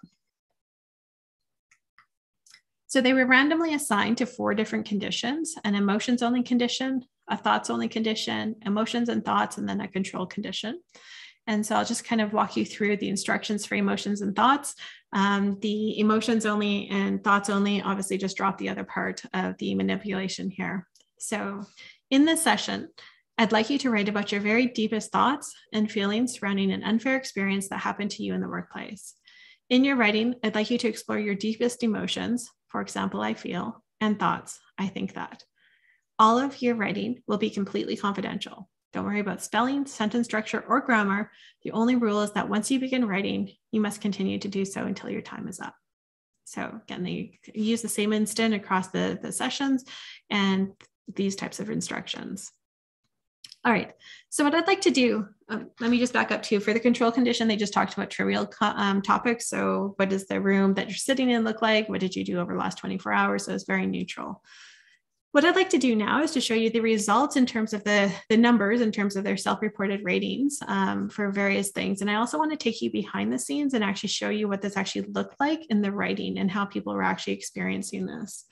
So they were randomly assigned to 4 different conditions: an emotions only condition, a thoughts only condition, emotions and thoughts, and then a control condition. And so I'll just kind of walk you through the instructions for emotions and thoughts. The emotions only and thoughts only obviously just drop the other part of the manipulation here. So in this session, I'd like you to write about your very deepest thoughts and feelings surrounding an unfair experience that happened to you in the workplace. In your writing, I'd like you to explore your deepest emotions, for example, I feel, and thoughts, I think that. All of your writing will be completely confidential. Don't worry about spelling, sentence structure, or grammar. The only rule is that once you begin writing, you must continue to do so until your time is up. So again, they use the same instant across the sessions and these types of instructions. All right, so what I'd like to do, let me just back up too. For the control condition, they just talked about trivial topics. So what does the room that you're sitting in look like? What did you do over the last 24 hours? So it's very neutral. What I'd like to do now is to show you the results in terms of the numbers, in terms of their self-reported ratings for various things. And I also want to take you behind the scenes and actually show you what this actually looked like in the writing and how people were actually experiencing this.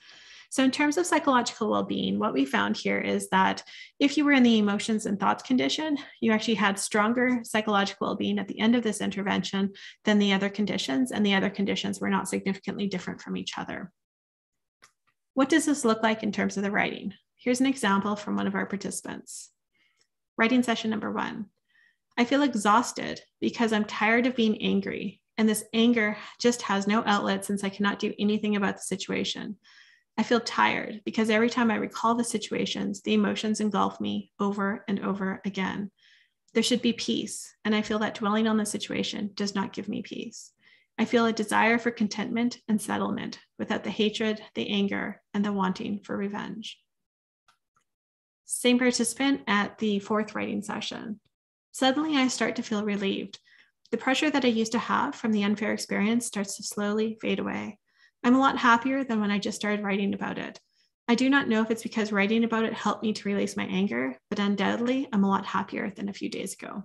So in terms of psychological well-being, what we found here is that if you were in the emotions and thoughts condition, you actually had stronger psychological well-being at the end of this intervention than the other conditions, and the other conditions were not significantly different from each other. What does this look like in terms of the writing? Here's an example from one of our participants. Writing session number 1. I feel exhausted because I'm tired of being angry, and this anger just has no outlet since I cannot do anything about the situation. I feel tired because every time I recall the situations, the emotions engulf me over and over again. There should be peace, and I feel that dwelling on the situation does not give me peace. I feel a desire for contentment and settlement without the hatred, the anger, and the wanting for revenge. Same participant at the 4th writing session. Suddenly, I start to feel relieved. The pressure that I used to have from the unfair experience starts to slowly fade away. I'm a lot happier than when I just started writing about it. I do not know if it's because writing about it helped me to release my anger, but undoubtedly I'm a lot happier than a few days ago.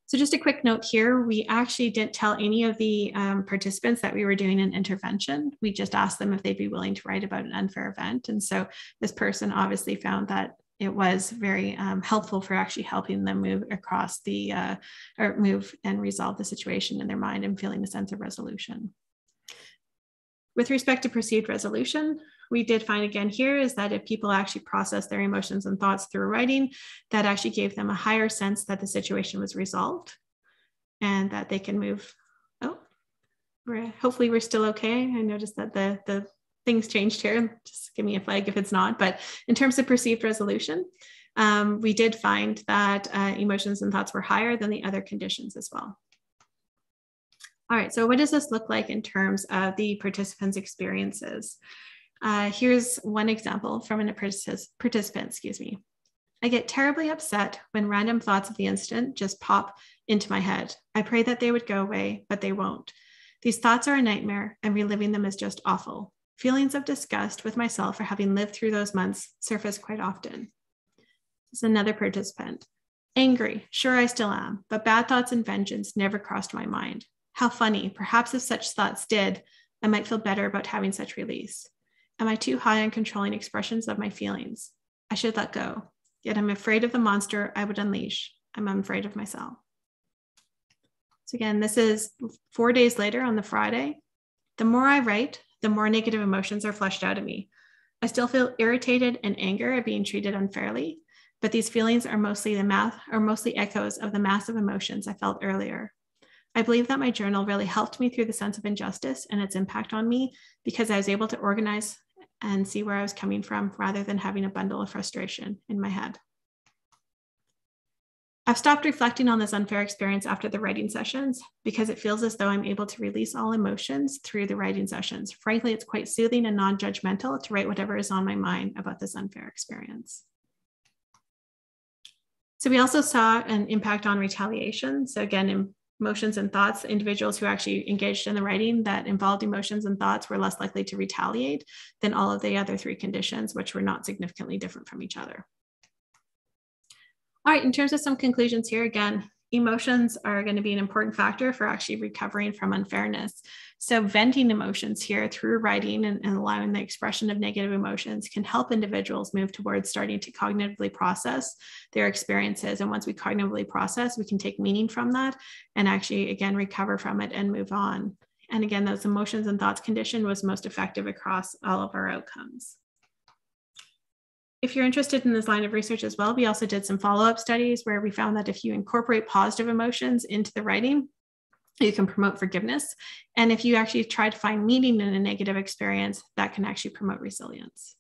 So just a quick note here, we actually didn't tell any of the participants that we were doing an intervention. We just asked them if they'd be willing to write about an unfair event. And so this person obviously found that it was very helpful for actually helping them move across the, or move and resolve the situation in their mind and feeling a sense of resolution. With respect to perceived resolution, we did find again here is that if people actually process their emotions and thoughts through writing, that actually gave them a higher sense that the situation was resolved and that they can move. Oh, hopefully we're still okay. I noticed that the things changed here. Just give me a flag if it's not. But in terms of perceived resolution, we did find that emotions and thoughts were higher than the other conditions as well. All right, so what does this look like in terms of the participants' experiences? Here's one example from a participant, excuse me. I get terribly upset when random thoughts of the incident just pop into my head. I pray that they would go away, but they won't. These thoughts are a nightmare, and reliving them is just awful. Feelings of disgust with myself for having lived through those months surface quite often. This is another participant. Angry, sure I still am, but bad thoughts and vengeance never crossed my mind. How funny, perhaps if such thoughts did, I might feel better about having such release. Am I too high on controlling expressions of my feelings? I should let go, yet I'm afraid of the monster I would unleash. I'm afraid of myself. So again, this is 4 days later on the Friday. The more I write, the more negative emotions are flushed out of me. I still feel irritated and anger at being treated unfairly, but these feelings are mostly echoes of the massive emotions I felt earlier. I believe that my journal really helped me through the sense of injustice and its impact on me because I was able to organize and see where I was coming from rather than having a bundle of frustration in my head. I've stopped reflecting on this unfair experience after the writing sessions because it feels as though I'm able to release all emotions through the writing sessions. Frankly, it's quite soothing and non-judgmental to write whatever is on my mind about this unfair experience. So we also saw an impact on retaliation. So again, emotions and thoughts, individuals who actually engaged in the writing that involved emotions and thoughts were less likely to retaliate than all of the other three conditions, which were not significantly different from each other. All right, in terms of some conclusions here, again, emotions are going to be an important factor for actually recovering from unfairness. So venting emotions here through writing and allowing the expression of negative emotions can help individuals move towards starting to cognitively process their experiences. And once we cognitively process, we can take meaning from that and actually, again, recover from it and move on. And again, those emotions and thoughts condition was most effective across all of our outcomes. If you're interested in this line of research as well, we also did some follow-up studies where we found that if you incorporate positive emotions into the writing, you can promote forgiveness. And if you actually try to find meaning in a negative experience, that can actually promote resilience.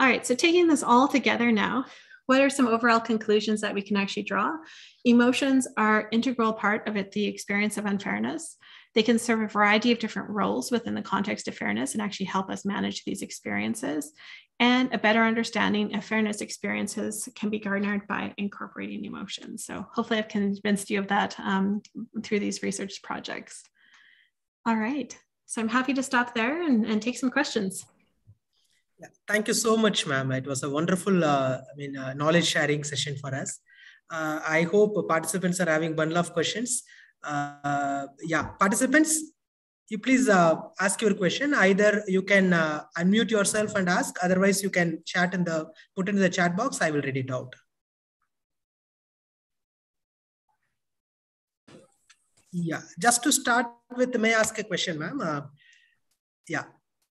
All right, so taking this all together now, what are some overall conclusions that we can actually draw? Emotions are an integral part of the experience of unfairness. They can serve a variety of different roles within the context of fairness and actually help us manage these experiences. And a better understanding of fairness experiences can be garnered by incorporating emotions. So hopefully I've convinced you of that through these research projects. All right, so I'm happy to stop there and take some questions. Yeah, thank you so much, ma'am. It was a wonderful knowledge sharing session for us. I hope participants are having a bundle of questions. Yeah, participants, you please ask your question. Either you can unmute yourself and ask, otherwise you can put in the chat box. I will read it out. Yeah, just to start with, may I ask a question, ma'am? Yeah.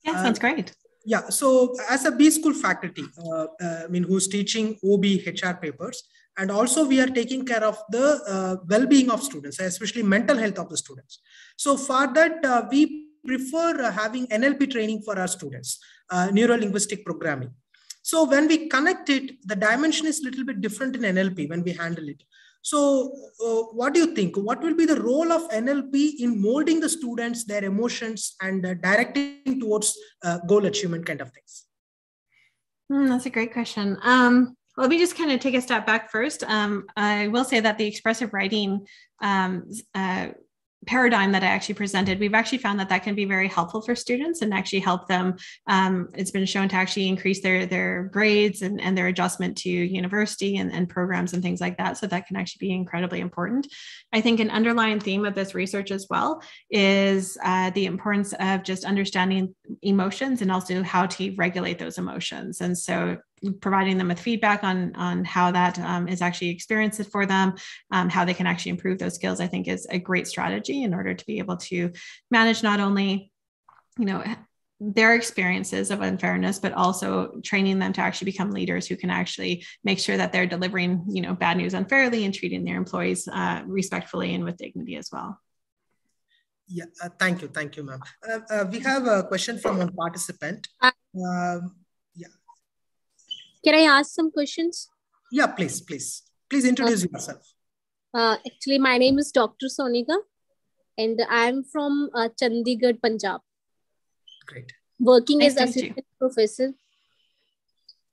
Yeah, sounds great. Yeah, so as a B school faculty, who's teaching OB HR papers, and also we are taking care of the well-being of students, especially mental health of the students. So for that, we prefer having NLP training for our students, neuro-linguistic programming. So when we connect it, the dimension is a little bit different in NLP when we handle it. So what do you think? What will be the role of NLP in molding the students, their emotions, and directing towards goal achievement kind of things? That's a great question. Let me just kind of take a step back first. I will say that the expressive writing paradigm that I actually presented, we've actually found that that can be very helpful for students and actually help them. It's been shown to actually increase their grades and their adjustment to university and programs and things like that. So that can actually be incredibly important. I think an underlying theme of this research as well is the importance of just understanding emotions and also how to regulate those emotions. And so providing them with feedback on how that is actually experienced for them, how they can actually improve those skills, I think is a great strategy in order to be able to manage not only, their experiences of unfairness, but also training them to actually become leaders who can actually make sure that they're delivering, bad news unfairly and treating their employees respectfully and with dignity as well. Yeah, thank you, ma'am. We have a question from one participant. Can I ask some questions? Yeah, please introduce yourself. Actually, my name is Dr. Sonika, and I'm from Chandigarh, Punjab. Great. Working as assistant professor.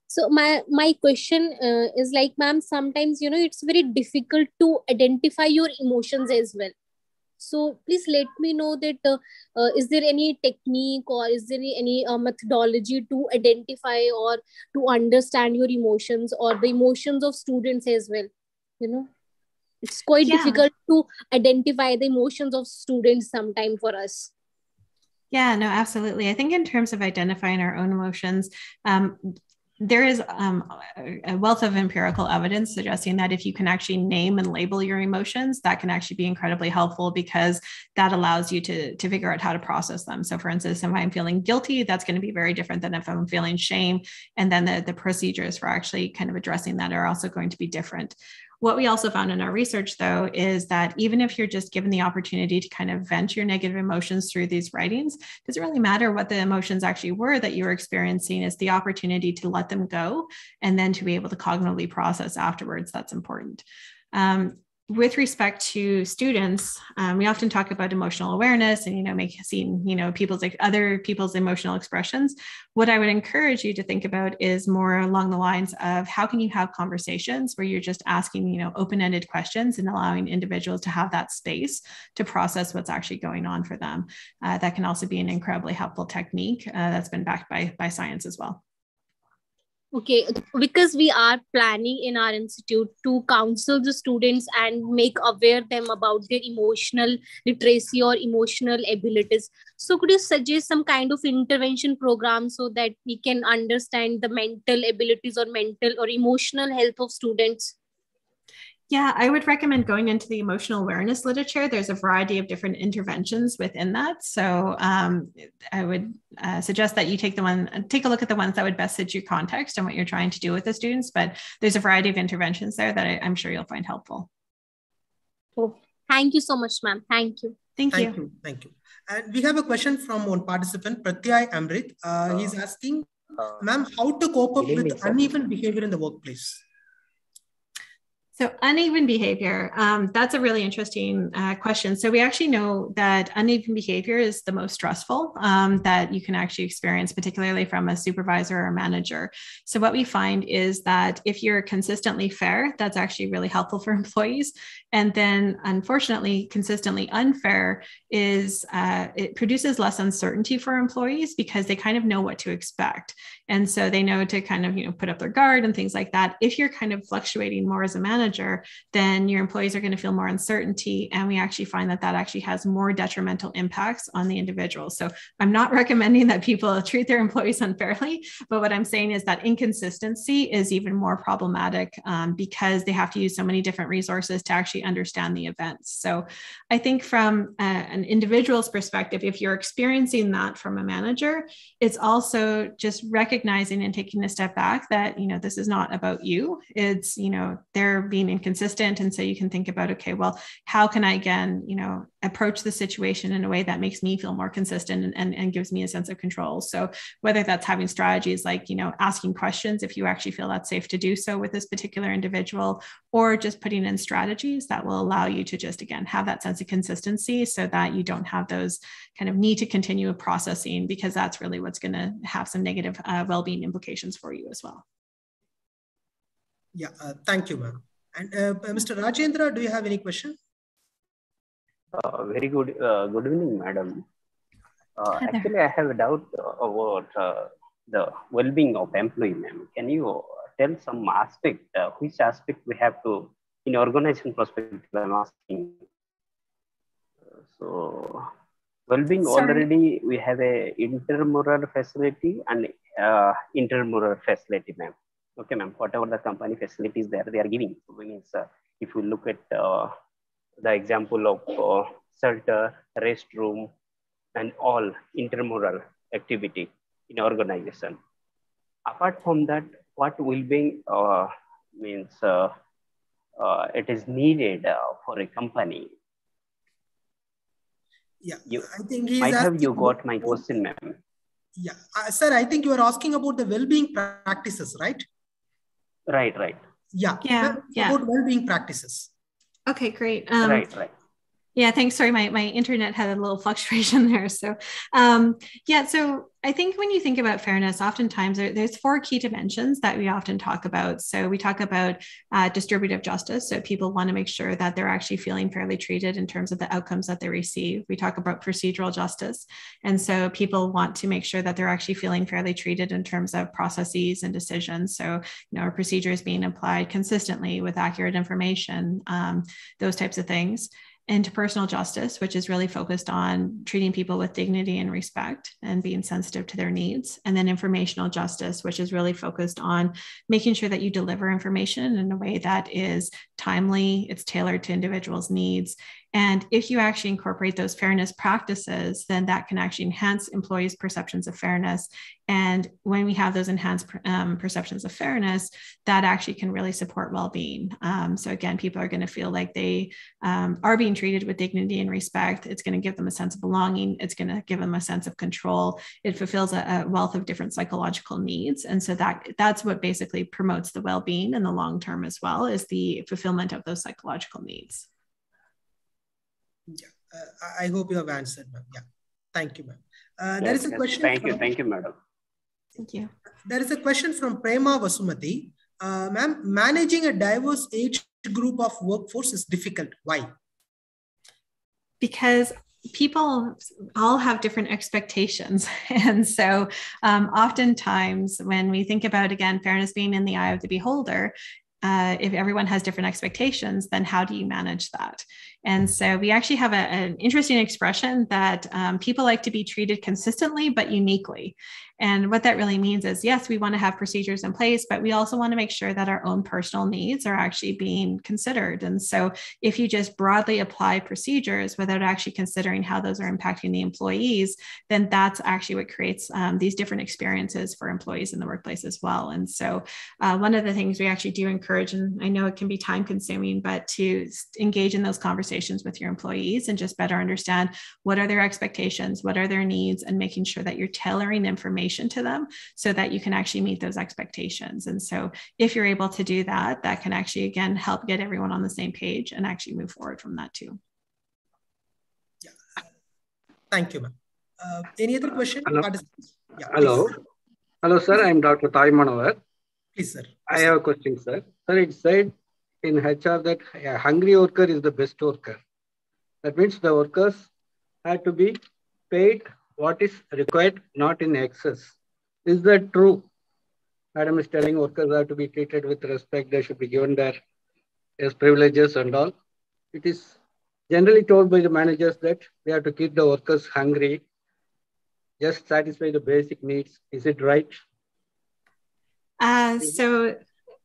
So my question is like, ma'am, sometimes, it's very difficult to identify your emotions as well. So please let me know that is there any technique or is there any methodology to identify or to understand your emotions or the emotions of students as well? It's quite difficult to identify the emotions of students sometimes for us. Yeah, no, absolutely. I think in terms of identifying our own emotions, there is a wealth of empirical evidence suggesting that if you can actually name and label your emotions, that can actually be incredibly helpful because that allows you to figure out how to process them. So for instance, if I'm feeling guilty, that's going to be very different than if I'm feeling shame. And then the procedures for actually kind of addressing that are also going to be different. What we also found in our research, though, is that even if you're just given the opportunity to kind of vent your negative emotions through these writings, it doesn't really matter what the emotions actually were that you were experiencing. It's the opportunity to let them go and then to be able to cognitively process afterwards. That's important. With respect to students, we often talk about emotional awareness and, seeing, other people's emotional expressions. What I would encourage you to think about is more along the lines of how can you have conversations where you're just asking, open-ended questions and allowing individuals to have that space to process what's actually going on for them. That can also be an incredibly helpful technique that's been backed by science as well. Okay, because we are planning in our institute to counsel the students and make aware them about their emotional literacy or emotional abilities. So could you suggest some kind of intervention program so that we can understand the mental abilities or mental or emotional health of students? Yeah, I would recommend going into the emotional awareness literature. There's a variety of different interventions within that. So I would suggest that you take a look at the ones that would best suit your context and what you're trying to do with the students. But there's a variety of interventions there that I'm sure you'll find helpful. Oh, thank you so much, ma'am. Thank you. Thank you. And we have a question from one participant, Pratyay Amrit. He's asking, ma'am, how to cope up with uneven behavior in the workplace? So uneven behavior, that's a really interesting question. So we actually know that uneven behavior is the most stressful that you can actually experience, particularly from a supervisor or manager. So what we find is that if you're consistently fair, that's actually really helpful for employees. And then unfortunately, consistently unfair is it produces less uncertainty for employees because they kind of know what to expect. And so they know to kind of, put up their guard and things like that. If you're kind of fluctuating more as a manager, then your employees are going to feel more uncertainty. And we actually find that actually has more detrimental impacts on the individual. So I'm not recommending that people treat their employees unfairly, but what I'm saying is that inconsistency is even more problematic because they have to use so many different resources to actually understand the events. So I think from an individual's perspective, if you're experiencing that from a manager, it's also just recognizing and taking a step back that, this is not about you. It's, they're being inconsistent. And so you can think about, okay, well, how can I again, approach the situation in a way that makes me feel more consistent and gives me a sense of control. So whether that's having strategies like, asking questions if you actually feel that's safe to do so with this particular individual, or just putting in strategies that will allow you to just, again, have that sense of consistency so that you don't have those kind of need to continue processing, because that's really what's going to have some negative well-being implications for you as well. Yeah, thank you, ma'am. And Mr. Rajendra, do you have any question? Very good. Good evening, madam. Actually, I have a doubt about the well-being of employee, ma'am. Can you tell some aspect, which aspect we have to, in organization perspective, I'm asking. So, well-being already, we have a intramural facility and intermural facility, ma'am. Okay, ma'am, whatever the company facilities there, they are giving. So means, if you look at the example of shelter, restroom, and all intramural activity in organization. Apart from that, what will be means it is needed for a company. Yeah, I think might have you got my question, ma'am. Yeah, sir, I think you are asking about the well-being practices, right? Right. Yeah. About well-being practices. Okay, great. Right. Yeah, thanks. Sorry, my internet had a little fluctuation there. So so I think when you think about fairness, oftentimes there's 4 key dimensions that we often talk about. So we talk about distributive justice. So people want to make sure that they're actually feeling fairly treated in terms of the outcomes that they receive. We talk about procedural justice. And so people want to make sure that they're actually feeling fairly treated in terms of processes and decisions. So, our procedures being applied consistently with accurate information, those types of things. Interpersonal justice, which is really focused on treating people with dignity and respect and being sensitive to their needs. And then informational justice, which is really focused on making sure that you deliver information in a way that is timely, it's tailored to individuals' needs. And if you actually incorporate those fairness practices, then that can actually enhance employees' perceptions of fairness. And when we have those enhanced perceptions of fairness, that actually can really support well-being. So again, people are going to feel like they are being treated with dignity and respect. It's going to give them a sense of belonging. It's going to give them a sense of control. It fulfills a wealth of different psychological needs. And so that's what basically promotes the well-being in the long term as well, is the fulfillment of those psychological needs. Yeah, I hope you have answered, ma'am. Yeah, thank you, ma'am. There is a question. Thank you, madam. Thank you. There is a question from Prema Vasumati. Ma'am, managing a diverse age group of workforce is difficult. Why? Because people all have different expectations. And so oftentimes when we think about, again, fairness being in the eye of the beholder, if everyone has different expectations, then how do you manage that? And so we actually have an interesting expression that people like to be treated consistently, but uniquely. And what that really means is, yes, we want to have procedures in place, but we also want to make sure that our own personal needs are actually being considered. And so if you just broadly apply procedures without actually considering how those are impacting the employees, then that's actually what creates these different experiences for employees in the workplace as well. And so one of the things we actually do encourage, and I know it can be time consuming, but to engage in those conversations with your employees and just better understand what are their expectations, what are their needs, and making sure that you're tailoring information to them so that you can actually meet those expectations. And so if you're able to do that, that can actually, again, help get everyone on the same page and actually move forward from that too. Yeah. Thank you, ma'am. Any other question? Hello. Yeah, hello. Please. Hello, sir. I'm Dr. Tai Manohar. Please, sir. I have a question, sir. Sir, it said in HR that a hungry worker is the best worker. That means the workers have to be paid what is required, not in excess. Is that true? Madam is telling workers have to be treated with respect. They should be given their privileges and all. It is generally told by the managers that they have to keep the workers hungry, just satisfy the basic needs. Is it right? So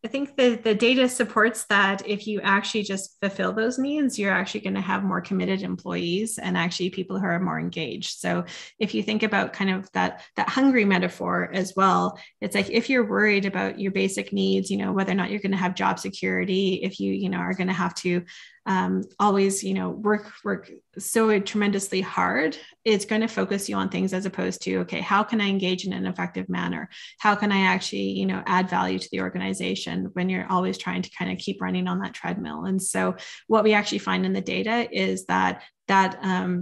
I think the data supports that if you actually just fulfill those needs, you're actually going to have more committed employees and actually people who are more engaged. So if you think about kind of that hungry metaphor as well, it's like if you're worried about your basic needs, whether or not you're going to have job security, if you, are going to have to always, work so tremendously hard, it's going to focus you on things as opposed to, okay, how can I engage in an effective manner? How can I actually, add value to the organization when you're always trying to kind of keep running on that treadmill? And so what we actually find in the data is that that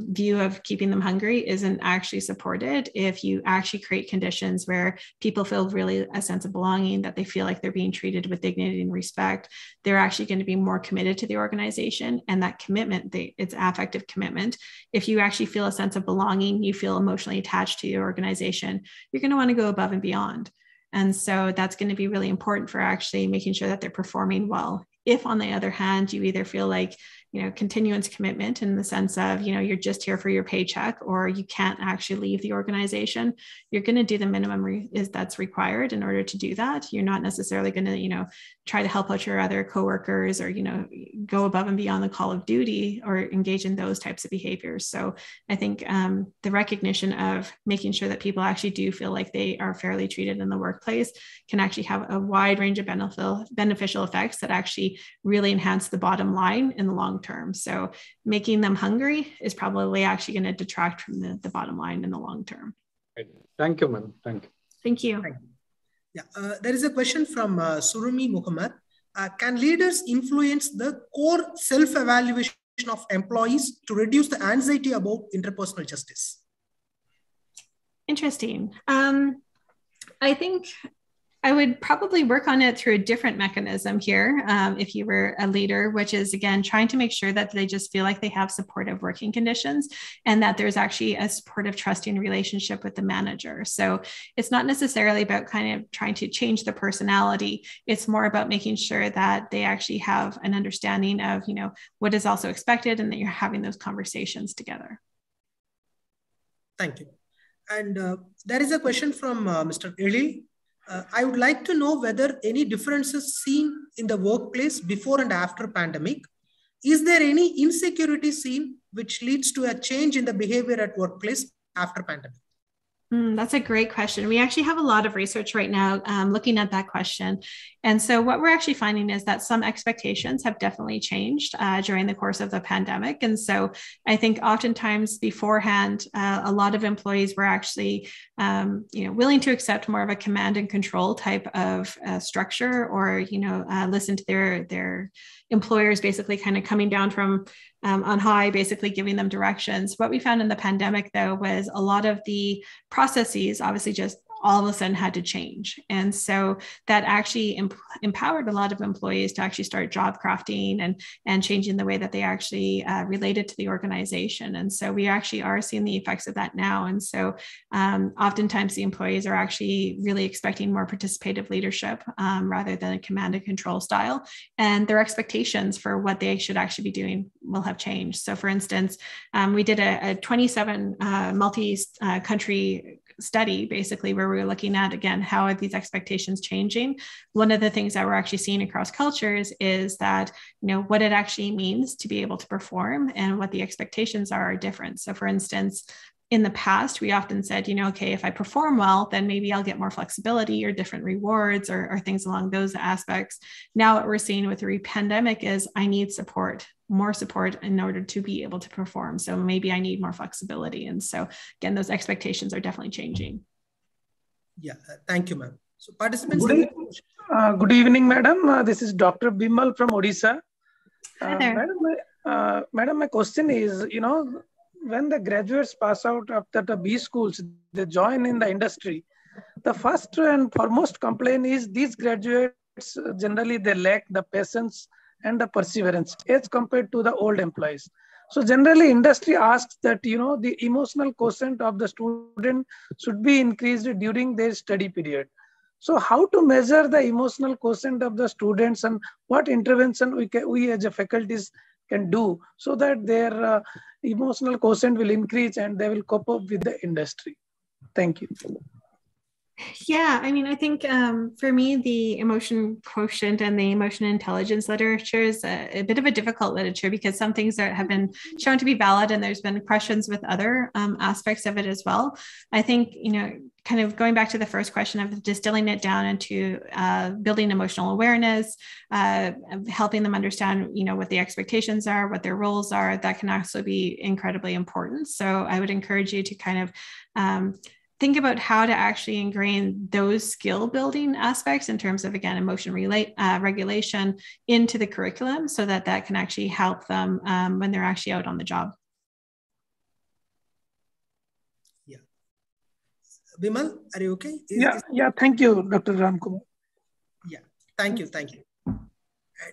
view of keeping them hungry isn't actually supported if you actually create conditions where people feel really a sense of belonging, that they feel like they're being treated with dignity and respect. They're actually going to be more committed to the organization, and that commitment, it's affective commitment. If you actually feel a sense of belonging, you feel emotionally attached to your organization, you're going to want to go above and beyond. And so that's going to be really important for actually making sure that they're performing well. If on the other hand, you either feel like, continuance commitment in the sense of, you're just here for your paycheck, or you can't actually leave the organization, you're going to do the minimum that's required in order to do that. You're not necessarily going to, try to help out your other coworkers or, go above and beyond the call of duty or engage in those types of behaviors. So I think the recognition of making sure that people actually do feel like they are fairly treated in the workplace can actually have a wide range of beneficial effects that actually really enhance the bottom line in the long term. So making them hungry is probably actually going to detract from the bottom line in the long term. Thank you, ma'am. Thank you. Thank you. Yeah, there is a question from Surumi Muhammad. Can leaders influence the core self-evaluation of employees to reduce the anxiety about interpersonal justice? Interesting. I think I would probably work on it through a different mechanism here if you were a leader, which is, again, trying to make sure that they just feel like they have supportive working conditions and that there's actually a supportive, trusting relationship with the manager. So it's not necessarily about kind of trying to change the personality. It's more about making sure that they actually have an understanding of, what is also expected and that you're having those conversations together. Thank you. And there is a question from Mr. Eli. I would like to know whether any differences seen in the workplace before and after pandemic. Is there any insecurity seen which leads to a change in the behavior at workplace after pandemic? That's a great question. We actually have a lot of research right now looking at that question. And so what we're actually finding is that some expectations have definitely changed during the course of the pandemic. And so I think oftentimes beforehand, a lot of employees were actually willing to accept more of a command and control type of structure, or, listen to their employers basically kind of coming down from on high, basically giving them directions. What we found in the pandemic, though, was a lot of the processes obviously just all of a sudden had to change. And so that actually empowered a lot of employees to actually start job crafting and changing the way that they actually related to the organization. And so we actually are seeing the effects of that now. And so oftentimes the employees are actually really expecting more participative leadership rather than a command and control style. And their expectations for what they should actually be doing will have changed. So for instance, we did a 27 multi-country study basically where we were looking at, again, how are these expectations changing? One of the things that we're actually seeing across cultures is that, what it actually means to be able to perform and what the expectations are different. So for instance, in the past, we often said, okay, if I perform well, then maybe I'll get more flexibility or different rewards or things along those aspects. Now what we're seeing with the pandemic is I need support, more support in order to be able to perform. So maybe I need more flexibility. And so again, those expectations are definitely changing. Yeah, thank you, ma'am. So participants. Good evening, madam. This is Dr. Bimal from Odisha. Hi there. Madam, my question is, when the graduates pass out after the B schools, they join in the industry. The first and foremost complaint is these graduates, generally they lack the patience and the perseverance as compared to the old employees. So generally industry asks that, the emotional quotient of the student should be increased during their study period. So how to measure the emotional quotient of the students and what intervention we as a faculties can do so that their emotional quotient will increase and they will cope up with the industry. Thank you. Yeah, I think for me, the emotion quotient and the emotion intelligence literature is a bit of a difficult literature because some things have been shown to be valid and there's been questions with other aspects of it as well. I think, kind of going back to the first question of distilling it down into building emotional awareness, helping them understand, what the expectations are, what their roles are, that can also be incredibly important. So I would encourage you to kind of think about how to actually ingrain those skill building aspects in terms of, again, emotion regulation into the curriculum so that can actually help them when they're actually out on the job. Bimal, are you okay? Yeah. Thank you, Dr. Ramkumar. Yeah, thank you.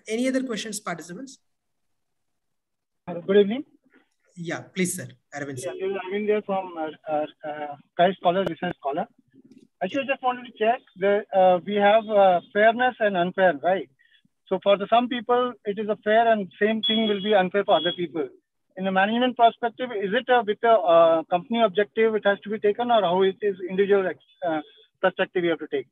Any other questions, participants? Good evening. Yeah, please, sir. Aravind, sir. Yeah, this is Aravind there from Sky Scholar, Research Scholar. Actually, just wanted to check that we have fairness and unfair, right? So for some people, it is a fair and same thing will be unfair for other people. In a management perspective, is it with a company objective it has to be taken, or how it is individual perspective you have to take?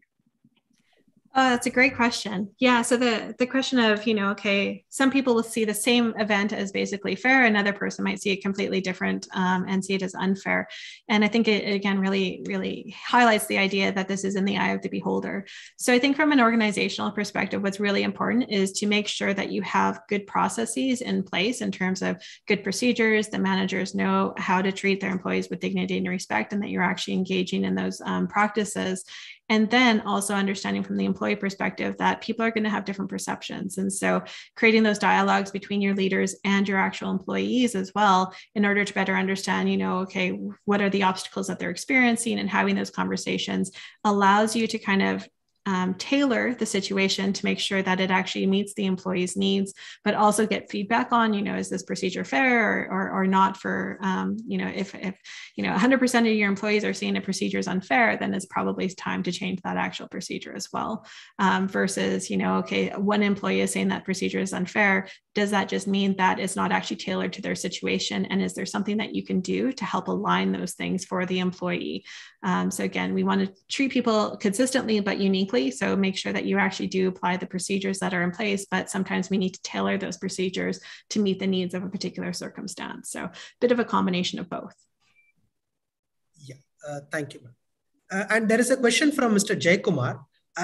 That's a great question. Yeah. So the question of, okay, some people will see the same event as basically fair. Another person might see it completely different and see it as unfair. And I think it, again, really, really highlights the idea that this is in the eye of the beholder. So I think from an organizational perspective, what's really important is to make sure that you have good processes in place in terms of good procedures. The managers know how to treat their employees with dignity and respect, and that you're actually engaging in those practices. And then also understanding from the employee perspective that people are going to have different perceptions. And so creating those dialogues between your leaders and your actual employees as well, in order to better understand, okay, what are the obstacles that they're experiencing, and having those conversations allows you to kind of tailor the situation to make sure that it actually meets the employee's needs, but also get feedback on, is this procedure fair or not for, if 100% of your employees are seeing a procedure is unfair, then it's probably time to change that actual procedure as well. Versus, okay, one employee is saying that procedure is unfair. Does that just mean that it's not actually tailored to their situation? And is there something that you can do to help align those things for the employee? So again, we want to treat people consistently, but uniquely. So make sure that you actually do apply the procedures that are in place, but sometimes we need to tailor those procedures to meet the needs of a particular circumstance. So a bit of a combination of both. Yeah, thank you. And there is a question from Mr. Jay Kumar.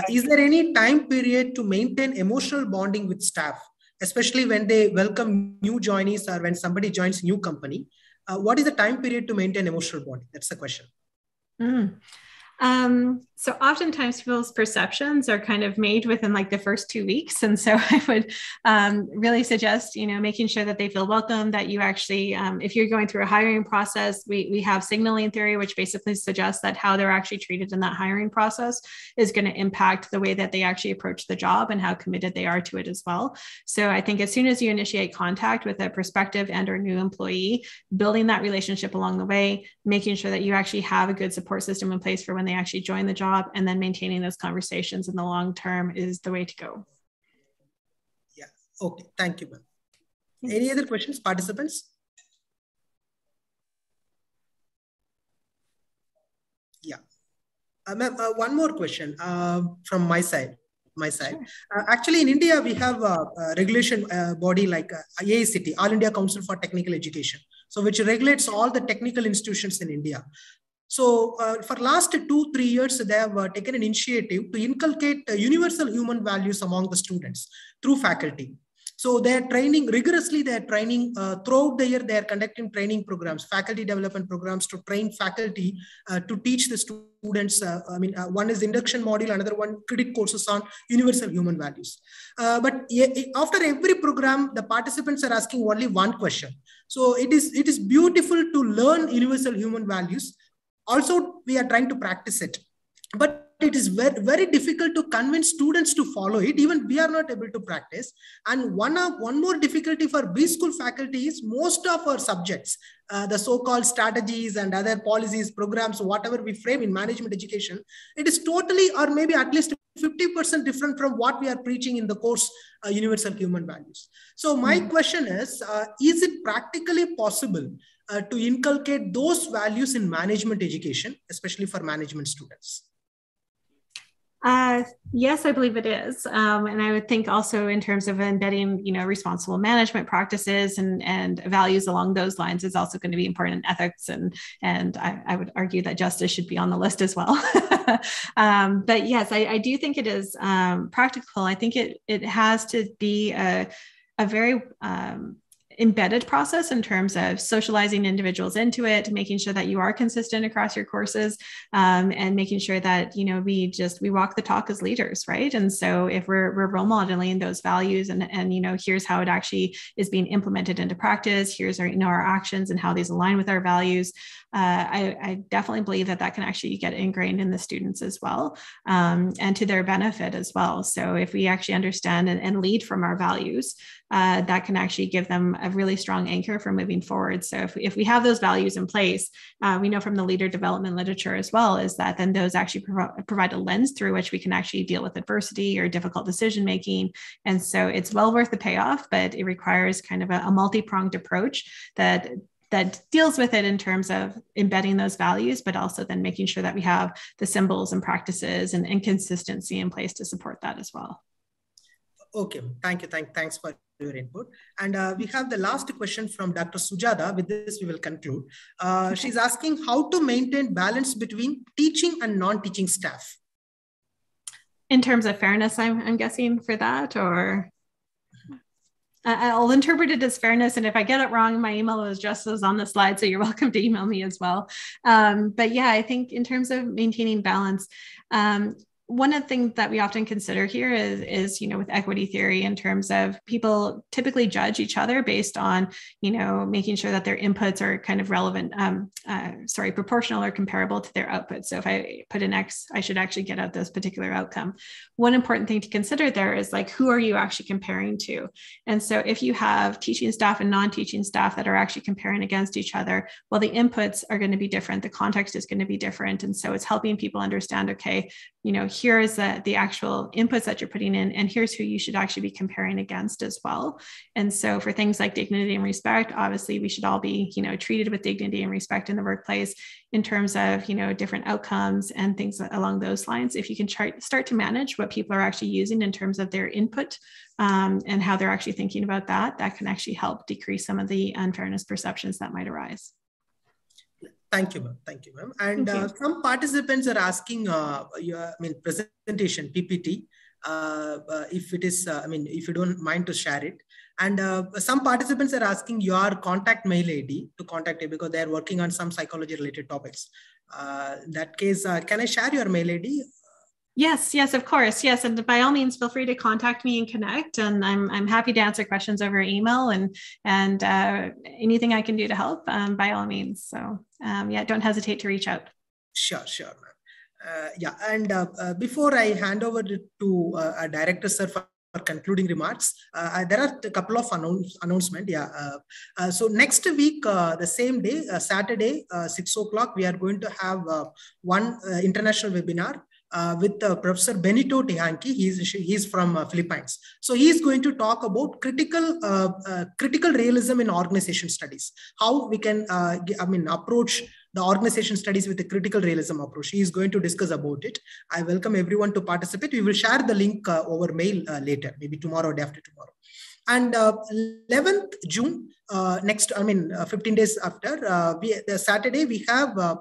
Is there any time period to maintain emotional bonding with staff, especially when they welcome new joinees or when somebody joins new company? What is the time period to maintain emotional bonding? That's the question. So oftentimes people's perceptions are kind of made within like the first 2 weeks. And so I would really suggest, making sure that they feel welcome, that you actually, if you're going through a hiring process, we have signaling theory, which basically suggests that how they're actually treated in that hiring process is going to impact the way that they actually approach the job and how committed they are to it as well. So I think as soon as you initiate contact with a prospective and or new employee, building that relationship along the way, making sure that you actually have a good support system in place for when they actually join the job, and then maintaining those conversations in the long term is the way to go. Yeah. Okay. Thank you, ma'am. Any other questions, participants? Yeah. Ma'am, one more question from my side. Sure. Actually, in India, we have a regulation body like AICT, All India Council for Technical Education, so which regulates all the technical institutions in India. So for last 2-3 years, they have taken an initiative to inculcate universal human values among the students through faculty. So they are training rigorously. They are training throughout the year. They are conducting training programs, faculty development programs to train faculty to teach the students. One is induction module, another one credit courses on universal human values. But after every program, the participants are asking only one question. So it is beautiful to learn universal human values. Also, we are trying to practice it, but it is very, very difficult to convince students to follow it. Even we are not able to practice. And one more difficulty for B school faculty is most of our subjects, the so-called strategies and other policies, programs, whatever we frame in management education, it is totally or maybe at least 50% different from what we are preaching in the course universal human values. So my question is it practically possible to inculcate those values in management education, especially for management students? Yes, I believe it is. And I would think also in terms of embedding, responsible management practices and values along those lines is also going to be important in ethics. And I would argue that justice should be on the list as well. But yes, I do think it is practical. I think it has to be a very embedded process in terms of socializing individuals into it, making sure that you are consistent across your courses, and making sure that, you know, we walk the talk as leaders, right? And so if we're role modeling those values and, you know, here's how it actually is being implemented into practice, here's our, you know, our actions and how these align with our values, I definitely believe that can actually get ingrained in the students as well, and to their benefit as well. So if we actually understand and lead from our values, that can actually give them a really strong anchor for moving forward. So if we have those values in place, we know from the leader development literature as well, is that then those actually provide a lens through which we can actually deal with adversity or difficult decision making. And so it's well worth the payoff, but it requires kind of a multi-pronged approach that deals with it in terms of embedding those values, but also then making sure that we have the symbols and practices and consistency in place to support that as well. Okay, thank you. Thanks for your input. And we have the last question from Dr. Sujata. With this, we will conclude. She's asking how to maintain balance between teaching and non-teaching staff. In terms of fairness, I'm guessing for that, or I'll interpret it as fairness. And if I get it wrong, my email address is on the slide, so you're welcome to email me as well. But yeah, I think in terms of maintaining balance, one of the things that we often consider here is, you know, with equity theory, in terms of people typically judge each other based on, you know, making sure that their inputs are kind of relevant, proportional or comparable to their output. So if I put an X, I should actually get out this particular outcome. One important thing to consider there is, like, who are you actually comparing to? And so if you have teaching staff and non-teaching staff that are actually comparing against each other, well, the inputs are going to be different. The context is going to be different. And so it's helping people understand, okay, you know, here is the actual inputs that you're putting in, and here's who you should actually be comparing against as well. And so for things like dignity and respect, obviously we should all be, you know, treated with dignity and respect in the workplace in terms of, you know, different outcomes and things along those lines. If you can start to manage what people are actually using in terms of their input, and how they're actually thinking about that can actually help decrease some of the unfairness perceptions that might arise. Thank you, ma'am. Thank you, ma'am. And some participants are asking presentation, PPT, if it is, if you don't mind to share it. And some participants are asking your contact mail ID to contact you because they are working on some psychology related topics. In that case, can I share your mail ID? Yes, of course. Yes. And by all means, feel free to contact me and connect. And I'm happy to answer questions over email and anything I can do to help, by all means. So don't hesitate to reach out. Sure. And before I hand over to our director, sir, for concluding remarks, there are a couple of announcements. So next week, the same day, Saturday, 6 o'clock, we are going to have one international webinar with Professor Benito Tehanki. He's from Philippines. So he's going to talk about critical realism in organization studies, how we can approach the organization studies with a critical realism approach. He is going to discuss about it. I welcome everyone to participate. We will share the link over mail later, maybe tomorrow or day after tomorrow. And 11th June, 15 days after, the Saturday, we have a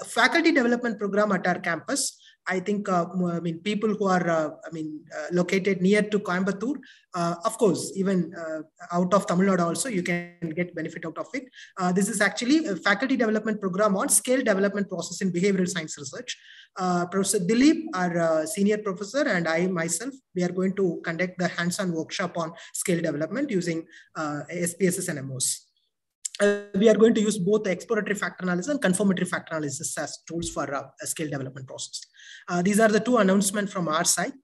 faculty development program at our campus. I think, people who are, located near to Coimbatore, of course, even out of Tamil Nadu also, you can get benefit out of it. This is actually a faculty development program on scale development process in behavioral science research. Professor Dilip, our senior professor, and I myself, we are going to conduct the hands-on workshop on scale development using SPSS and MOS. We are going to use both exploratory factor analysis and confirmatory factor analysis as tools for a scale development process. These are the two announcements from our side.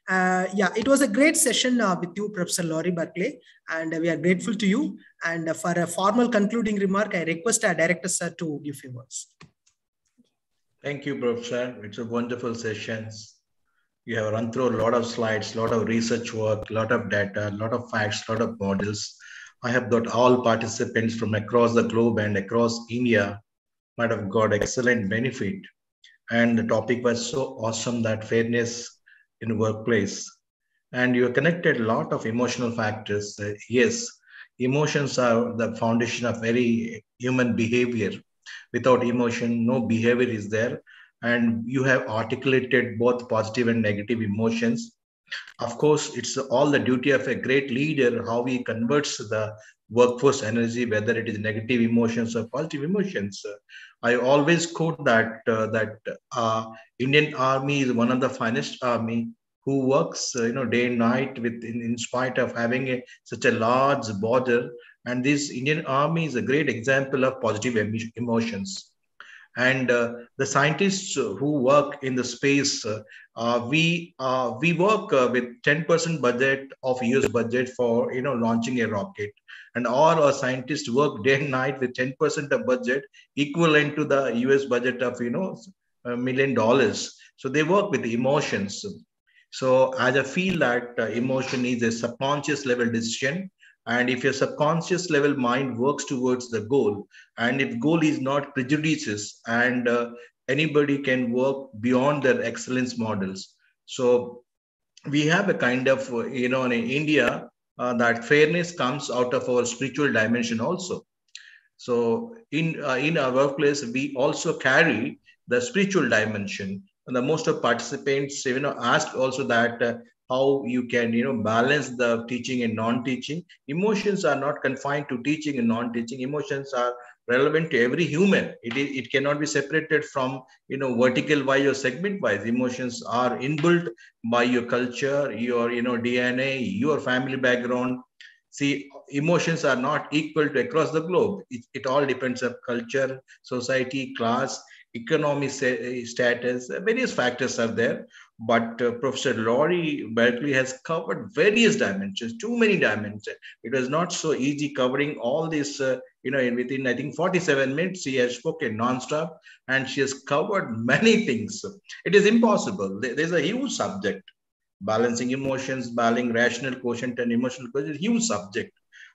It was a great session with you, Professor Laurie Barclay, and we are grateful to you. And for a formal concluding remark, I request our director, sir, to give few words. Thank you, Professor. It's a wonderful session. You have run through a lot of slides, a lot of research work, a lot of data, a lot of facts, a lot of models. I have got all participants from across the globe and across India might have got excellent benefit. And the topic was so awesome, that fairness in the workplace. And you connected a lot of emotional factors. Yes, emotions are the foundation of very human behavior. Without emotion, no behavior is there. And you have articulated both positive and negative emotions. Of course, it's all the duty of a great leader how he converts the workforce energy, whether it is negative emotions or positive emotions. I always quote that Indian Army is one of the finest army who works day and night in spite of having such a large border. And this Indian Army is a great example of positive emotions. And the scientists who work in the space, we work with 10% budget of US budget for launching a rocket, and all our scientists work day and night with 10% of budget equivalent to the US budget of $1 million. So they work with emotions. So as I feel that emotion is a subconscious level decision, and if your subconscious level mind works towards the goal, and if goal is not prejudices, and anybody can work beyond their excellence models. So we have a kind of, in India, that fairness comes out of our spiritual dimension also. So in our workplace, we also carry the spiritual dimension. And the most of participants, asked also that how you can, balance the teaching and non-teaching. Emotions are not confined to teaching and non-teaching. Emotions are relevant to every human. It cannot be separated from, vertical wise or segment wise. Emotions are inbuilt by your culture, your, DNA, your family background. See, emotions are not equal to across the globe. It all depends on culture, society, class, economic status. Various factors are there. But Professor Laurie Barclay has covered various dimensions, too many dimensions. It was not so easy covering all this, within, I think, 47 minutes. She has spoken nonstop, and she has covered many things. It is impossible. There's a huge subject. Balancing emotions, balancing rational quotient and emotional quotient, huge subject.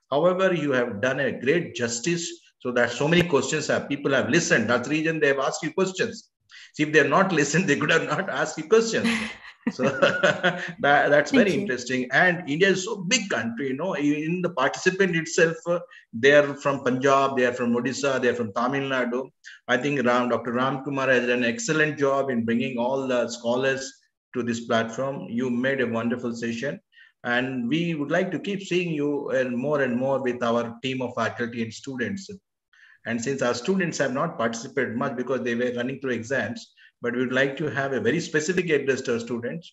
However, you have done a great justice so that so many questions people have listened. That's the reason they have asked you questions. See, if they have not listened, they could have not asked you questions. So that's very interesting. And India is so big country, in the participant itself, they are from Punjab, they are from Odisha, they are from Tamil Nadu. I think Dr. Ram Kumar has done an excellent job in bringing all the scholars to this platform. You made a wonderful session, and we would like to keep seeing you and more with our team of faculty and students. And since our students have not participated much because they were running through exams, but we would like to have a very specific address to our students.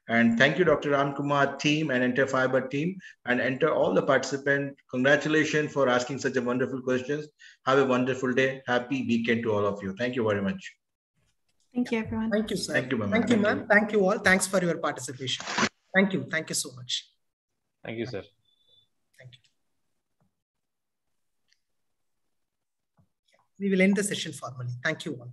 And thank you, Dr. Ram Kumar team and entire Firebird team, and enter all the participants. Congratulations for asking such a wonderful questions. Have a wonderful day. Happy weekend to all of you. Thank you very much. Thank you, everyone. Thank you, sir. Thank you, ma'am. Thank you, ma'am. Thank you all. Thanks for your participation. Thank you. Thank you so much. Thank you, sir. Thank you. We will end the session formally. Thank you all.